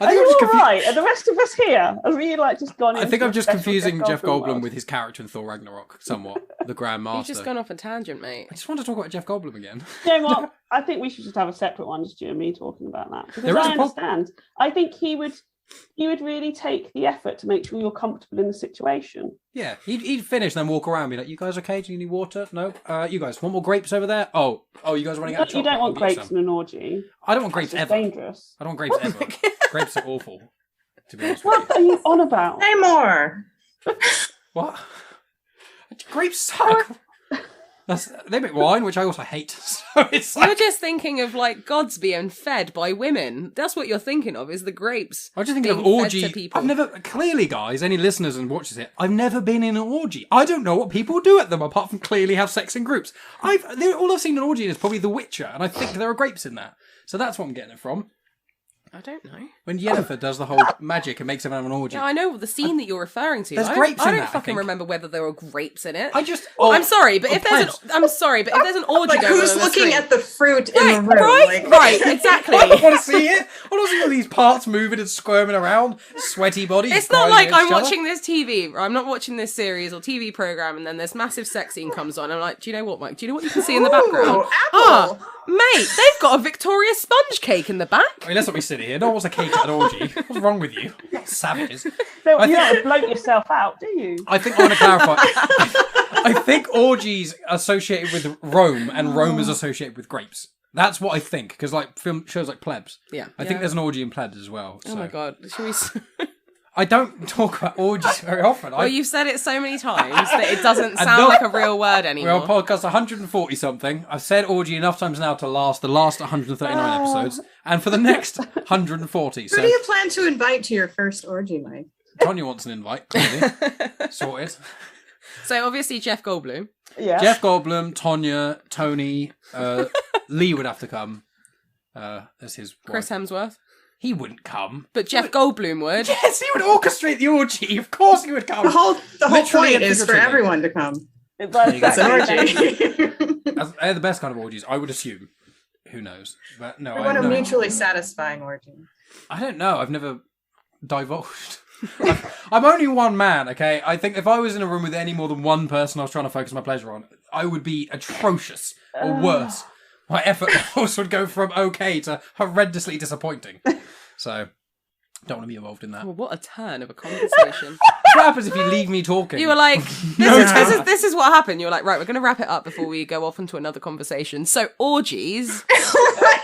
Are you all right? Are the rest of us here? Have you just gone? I think I'm just confusing Jeff Goldblum with his character in Thor Ragnarok somewhat. the Grand Master. You've just gone off a tangent, mate. I just want to talk about Jeff Goldblum again. You know what? I think we should just have a separate one, just you and me talking about that. Because There is I a understand. I think he would really take the effort to make sure you're comfortable in the situation. Yeah, he'd finish, then walk around, and be like, "You guys okay? Do you need water? No. You guys want more grapes over there? Oh, you guys are running out of chocolate. You don't want I'll get you grapes some." in an orgy. I don't want grapes It's ever. dangerous. I don't want grapes ever. Grapes are awful. To be honest with What are you on about? Say more. you. What? Grapes suck. They make wine, which I also hate. So it's You're like, just thinking of like gods being fed by women. That's what you're thinking of, is the grapes. I'm just thinking of being fed orgy. to people. I've never, clearly, guys, any listeners and watchers it, I've never been in an orgy. I don't know what people do at them apart from clearly have sex in groups. All I've seen in an orgy is probably The Witcher, and I think there are grapes in that. So that's what I'm getting it from. I don't know. When Yennefer does the whole magic and makes everyone have an orgy. Yeah, I know the scene that you're referring to. There's I grapes I in don't that, I fucking think. remember whether there were grapes in it. I'm sorry, but if there's an orgy Like, going who's on the looking screen- at the fruit in the room? right, Like, right, exactly. I don't want to see it. I don't see all these parts moving and squirming around, sweaty bodies. It's not grinding like against I'm each other. watching this TV, or I'm not watching this series or TV program, and then this massive sex scene comes on. I'm like, do you know what, Mike? Do you know what you can see in the background? apple. Mate, they've got a Victoria sponge cake in the back. I mean, let's not be silly here. No one wants a cake at an orgy. What's wrong with you? Savages. So I you think- don't bloat yourself out, do you? I think I want to clarify. I think orgies are associated with Rome, and Rome is associated with grapes. That's what I think, because like film shows like Plebs. Yeah. I think there's an orgy in Plebs as well. Oh so. my god. Should we... I don't talk about orgies very often. Well, you've said it so many times that it doesn't sound not- like a real word We're anymore. on podcast 140 something. I've said orgy enough times now to last the last 139 episodes, and for the next 140. Who So do you plan to invite to your first orgy, Mike? Tonya wants an invite, clearly. Sorted. So obviously Jeff Goldblum. Yeah. Jeff Goldblum, Tonya, Tony, Lee would have to come. As his Chris wife. Hemsworth. He wouldn't come. But Jeff Goldblum would. Yes, he would orchestrate the orgy. Of course he would come. The whole Literally point and is for figuratively. everyone to come. But It's It's an exactly. orgy. They're the best kind of orgies, I would assume. Who knows? But no, I I want a know. mutually satisfying orgy. I don't know. I've never divulged. I'm only one man, okay? I think if I was in a room with any more than one person I was trying to focus my pleasure on, I would be atrocious or worse. My effort levels would go from okay to horrendously disappointing. So, don't want to be involved in that. Well, what a turn of a conversation. What happens if you leave me talking? You were like, No this is what happened. You were like, right, we're going to wrap it up before we go off into another conversation. So, orgies. Like,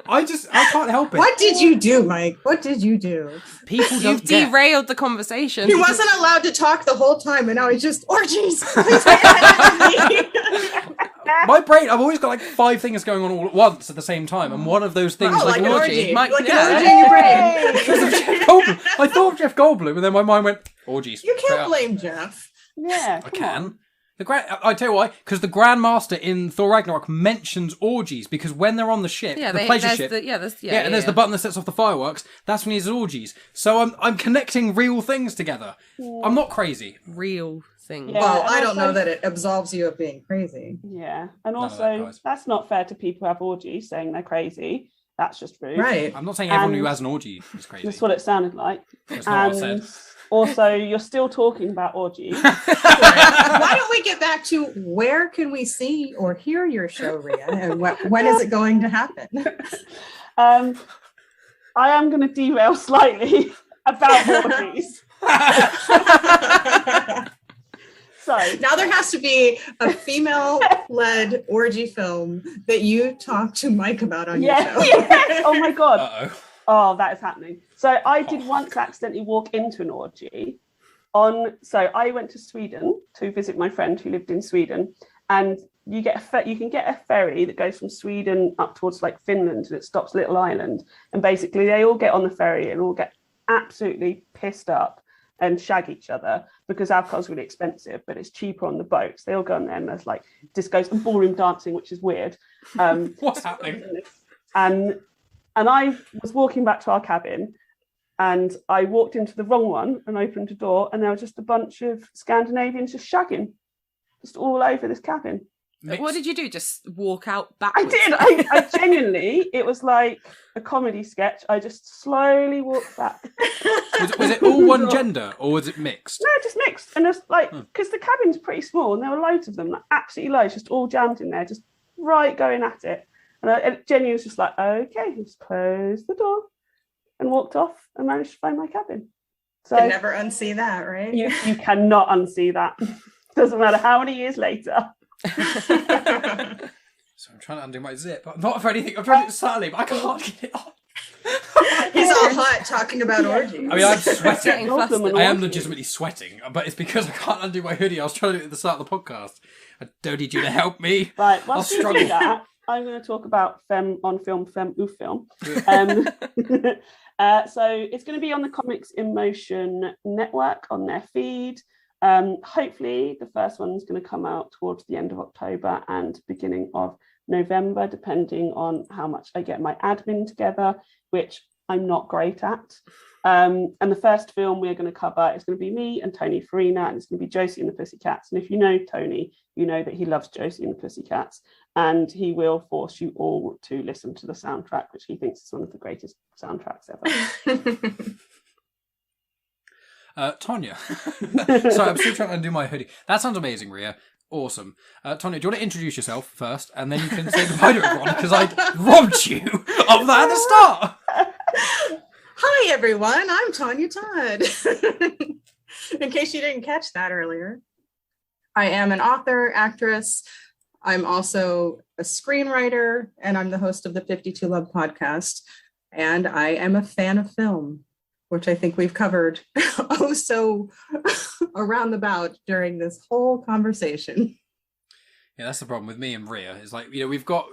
I can't help it. what did you do, Mike? What did you do? People You've don't get. derailed the conversation. He wasn't allowed to talk the whole time, and now he's just orgies. Please pay attention to me. My brain, I've always got like 5 things going on all at once at the same time, and one of those things Oh, like an orgy. Mike, Like yeah. an orgy in your brain. Because of Jeff Goldblum. I thought of Jeff Goldblum, and then my mind went orgies. You Straight can't up. blame Jeff. Yeah. I come on. can. I tell you why, because the Grand Master in Thor Ragnarok mentions orgies, because when they're on the ship, Yeah, the pleasure there's ship, the there's the button that sets off the fireworks. That's when he has orgies. So I'm connecting real things together. I'm not crazy. real thing. Yeah. Well, and I don't know also- that it absolves you of being crazy. Yeah. And None of also, that, guys. that's not fair to people who have orgies saying they're crazy. That's just rude. Right. I'm not saying everyone who And- has an orgy is crazy. That's what it sounded like. That's not what I And said. also, you're still talking about orgies. Why don't we get back to where can we see or hear your show, Ria? And when is it going to happen? I am going to derail slightly about orgies. So, Now there has to be a female-led orgy film that you talk to Mike about on your show. yes. Oh my God. Uh-oh. Oh, that is happening. So I did once accidentally walk into an orgy so I went to Sweden to visit my friend who lived in Sweden, and you can get a ferry that goes from Sweden up towards like Finland, and it stops Little Island, and basically they all get on the ferry and all get absolutely pissed up and shag each other because alcohol's really expensive, but it's cheaper on the boats. They all go on there and there's like discos and ballroom dancing, which is weird. What's happening? And I was walking back to our cabin, and I walked into the wrong one and opened a door, and there was just a bunch of Scandinavians just shagging, just all over this cabin. Mixed. What did you do? Just walk out I backwards? did. I genuinely, it was like a comedy sketch. I just slowly walked back. Was it all one gender or was it mixed? No, just mixed. And just like, because the cabin's pretty small and there were loads of them, like absolutely loads, just all jammed in there, just right going at it. And I genuinely was just like, okay, just closed the door and walked off and managed to find my cabin. So Can never unsee that, right? you cannot unsee that. Doesn't matter how many years later. So I'm trying to undo my zip. I'm not for anything. I'm trying to do it subtly, but I can't get it off. He's all hot talking about orgies. I mean, I'm sweating. Getting flustered. I am legitimately sweating, but it's because I can't undo my hoodie. I was trying to do it at the start of the podcast. I don't need you to help me. Right, I'll whilst you struggle. do that, I'm going to talk about Femme On Film, Femme On Film. So it's going to be on the Comics in Motion network on their feed. Hopefully the first one's going to come out towards the end of October and beginning of November, depending on how much I get my admin together, which I'm not great at. And the first film we're going to cover is going to be me and Tony Farina, and it's going to be Josie and the Pussycats. And if you know Tony, you know that he loves Josie and the Pussycats, and he will force you all to listen to the soundtrack, which he thinks is one of the greatest soundtracks ever. Tonya. Sorry, I'm still trying to undo my hoodie. That sounds amazing, Ria. Awesome. Tonya, do you want to introduce yourself first, and then you can say goodbye to everyone, because I robbed you of that at the start. Hi, everyone. I'm Tonya Todd. In case you didn't catch that earlier, I am an author, actress. I'm also a screenwriter, and I'm the host of the 52 Love podcast. And I am a fan of film, which I think we've covered so around the bout during this whole conversation. Yeah, that's the problem with me and Ria. Is like, we've got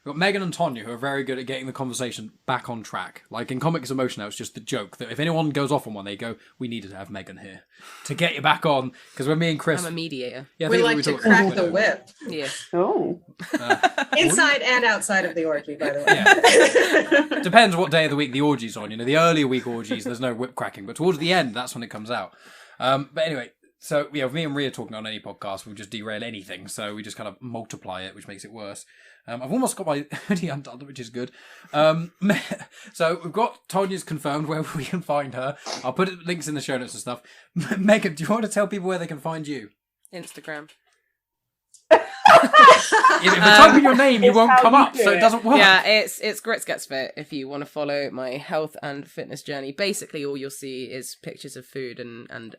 Megan and Tonya who are very good at getting the conversation back on track. Like in Comics in Motion now, it's just the joke that if anyone goes off on one, they go, "We needed to have Megan here to get you back on." Because when me and Chris, I'm a mediator. yeah, I We think like were to talking crack about the it. whip. Yeah. Oh, Inside and outside of the orgy, by the way. Depends what day of the week the orgy's on. The earlier week orgies, there's no whip cracking, but towards the end, that's when it comes out. But anyway, so with me and Ria talking on any podcast, we'll just derail anything. So we just kind of multiply it, which makes it worse. I've almost got my hoodie undone, which is good. So we've got Tonya's confirmed where we can find her. I'll put links in the show notes and stuff. Megan, do you want to tell people where they can find you? Instagram. If you type in your name, you It's won't how come you up, do so it it. doesn't work. Yeah, it's Grits Gets Fit if you want to follow my health and fitness journey. Basically, all you'll see is pictures of food and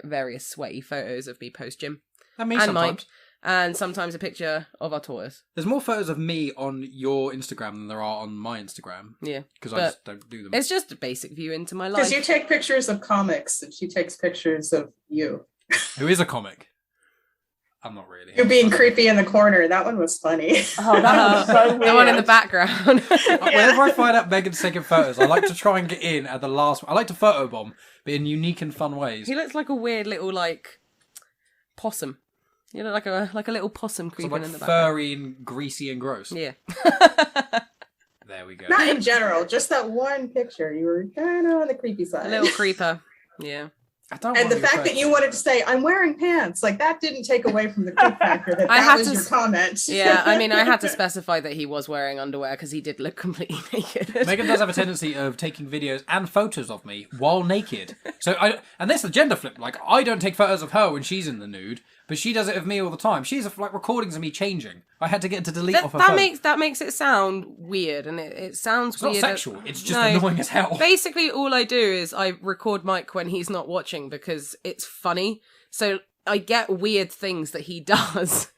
various sweaty photos of me post-gym. And me And sometimes. Mike. And sometimes a picture of our tours. There's more photos of me on your Instagram than there are on my Instagram. Yeah. Because I But just don't do them. it's just a basic view into my life. Because you take pictures of comics and she takes pictures of you. Who is a comic? I'm not really. You're being creepy in the corner. That one was funny. oh, that was so weird. the one in the background. Whenever I find out Megan's taking photos, I like to try and get in at the last. I like to photobomb, but in unique and fun ways. He looks like a weird little possum. You look like a little possum So creeping like in the background. furry and greasy and gross. Yeah. There we go. Not in general, just that one picture. You were kind of on the creepy side. A little creeper. Yeah. I don't And want the to fact that you wanted to say, "I'm wearing pants," like that didn't take away from the creep factor. That I had was to your comment. Yeah, I mean, I had to specify that he was wearing underwear because he did look completely naked. Megan does have a tendency of taking videos and photos of me while naked. So and that's the gender flip. Like I don't take photos of her when she's in the nude, but she does it of me all the time. She's like recordings of me changing. I had to get to delete off her phone. That makes it sound weird, and it sounds It's weird. not sexual. It's just annoying as hell. Basically, all I do is I record Mike when he's not watching because it's funny. So I get weird things that he does,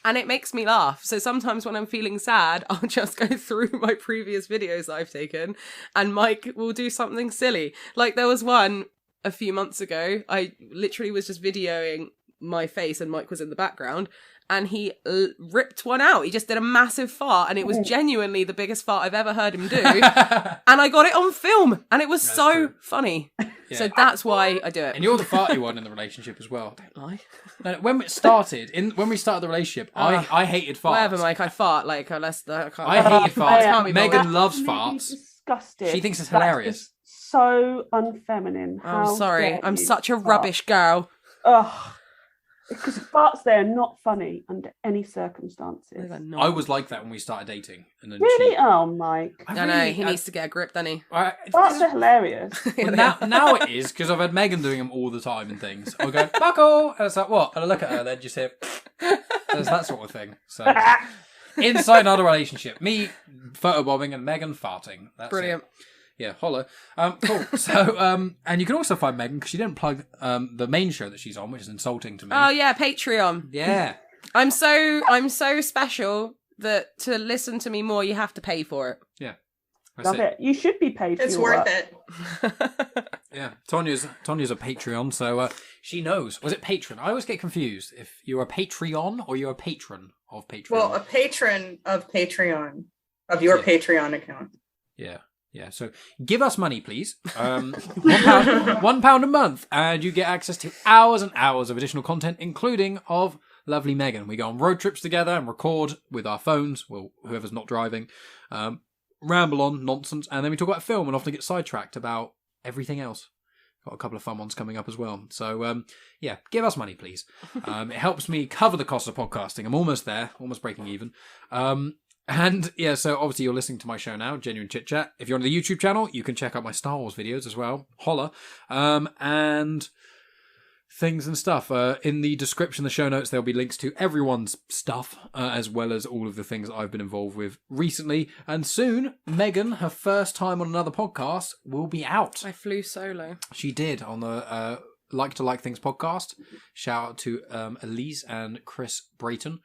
and it makes me laugh. So sometimes when I'm feeling sad, I'll just go through my previous videos that I've taken, and Mike will do something silly. Like there was one a few months ago. I literally was just videoing my face, and Mike was in the background. And he ripped one out. He just did a massive fart, and it was genuinely the biggest fart I've ever heard him do. And I got it on film, and it was so true. funny. Yeah. So that's why I do it. And you're the farty one in the relationship as well. Don't lie. And when we started the relationship, I hated farts. Whatever, Mike. I fart like unless I can't. I hated farts. I can't be bothered. Megan loves Absolutely farts. Disgusted. She thinks it's That's hilarious. just so unfeminine. I'm How sorry. dare I'm you such a fart. rubbish girl. Ugh. Because farts there are not funny under any circumstances. I was like that when we started dating. And then Really? Oh, Mike. I know, he needs to get a grip, doesn't he? Farts are hilarious. Well, now it is, because I've had Megan doing them all the time and things. I'll go, buckle! And it's like, what? And I look at her, then just hear, there's that sort of thing. So, inside another relationship. Me photobombing and Megan farting. That's Brilliant. It. Yeah, holla. Cool. So, and you can also find Megan, because she didn't plug the main show that she's on, which is insulting to me. Oh yeah, Patreon. Yeah. I'm so special that to listen to me more, you have to pay for it. Yeah. Love it. You should be paid for It's your worth work. it. Yeah, Tonya's a Patreon, so she knows. Was it patron? I always get confused if you're a Patreon or you're a patron of Patreon. Well, a patron of Patreon, of your Patreon account. Yeah. Yeah, so give us money, please. £1 a month, and you get access to hours and hours of additional content, including of lovely Megan. We go on road trips together and record with our phones, well, whoever's not driving, ramble on nonsense, and then we talk about film and often get sidetracked about everything else. Got a couple of fun ones coming up as well. So, yeah, give us money, please. It helps me cover the cost of podcasting. I'm almost there, almost breaking even. And yeah, so obviously you're listening to my show now, Genuine Chit-Chat. If you're on the YouTube channel, you can check out my Star Wars videos as well. Holla. And things and stuff. In the description, the show notes, there'll be links to everyone's stuff, as well as all of the things I've been involved with recently. And soon, Megan, her first time on another podcast, will be out. I flew solo. She did on the Like to Like Things podcast. Shout out to Elise and Chris Brayton,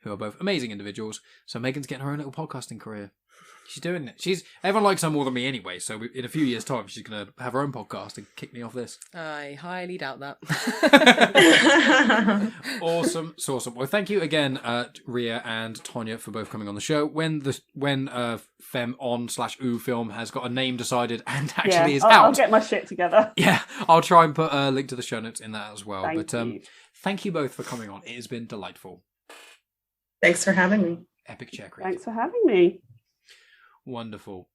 who are both amazing individuals. So Megan's getting her own little podcasting career. She's doing it. Everyone likes her more than me anyway, so in a few years' time, she's going to have her own podcast and kick me off this. I highly doubt that. Awesome. So awesome. Well, thank you again, Ria and Tonya, for both coming on the show. When Femme On/Oo film has got a name decided and actually is out. I'll get my shit together. Yeah, I'll try and put a link to the show notes in that as well. Thank you both for coming on. It has been delightful. Thanks for having me. Epic check. Thanks for having me. Wonderful.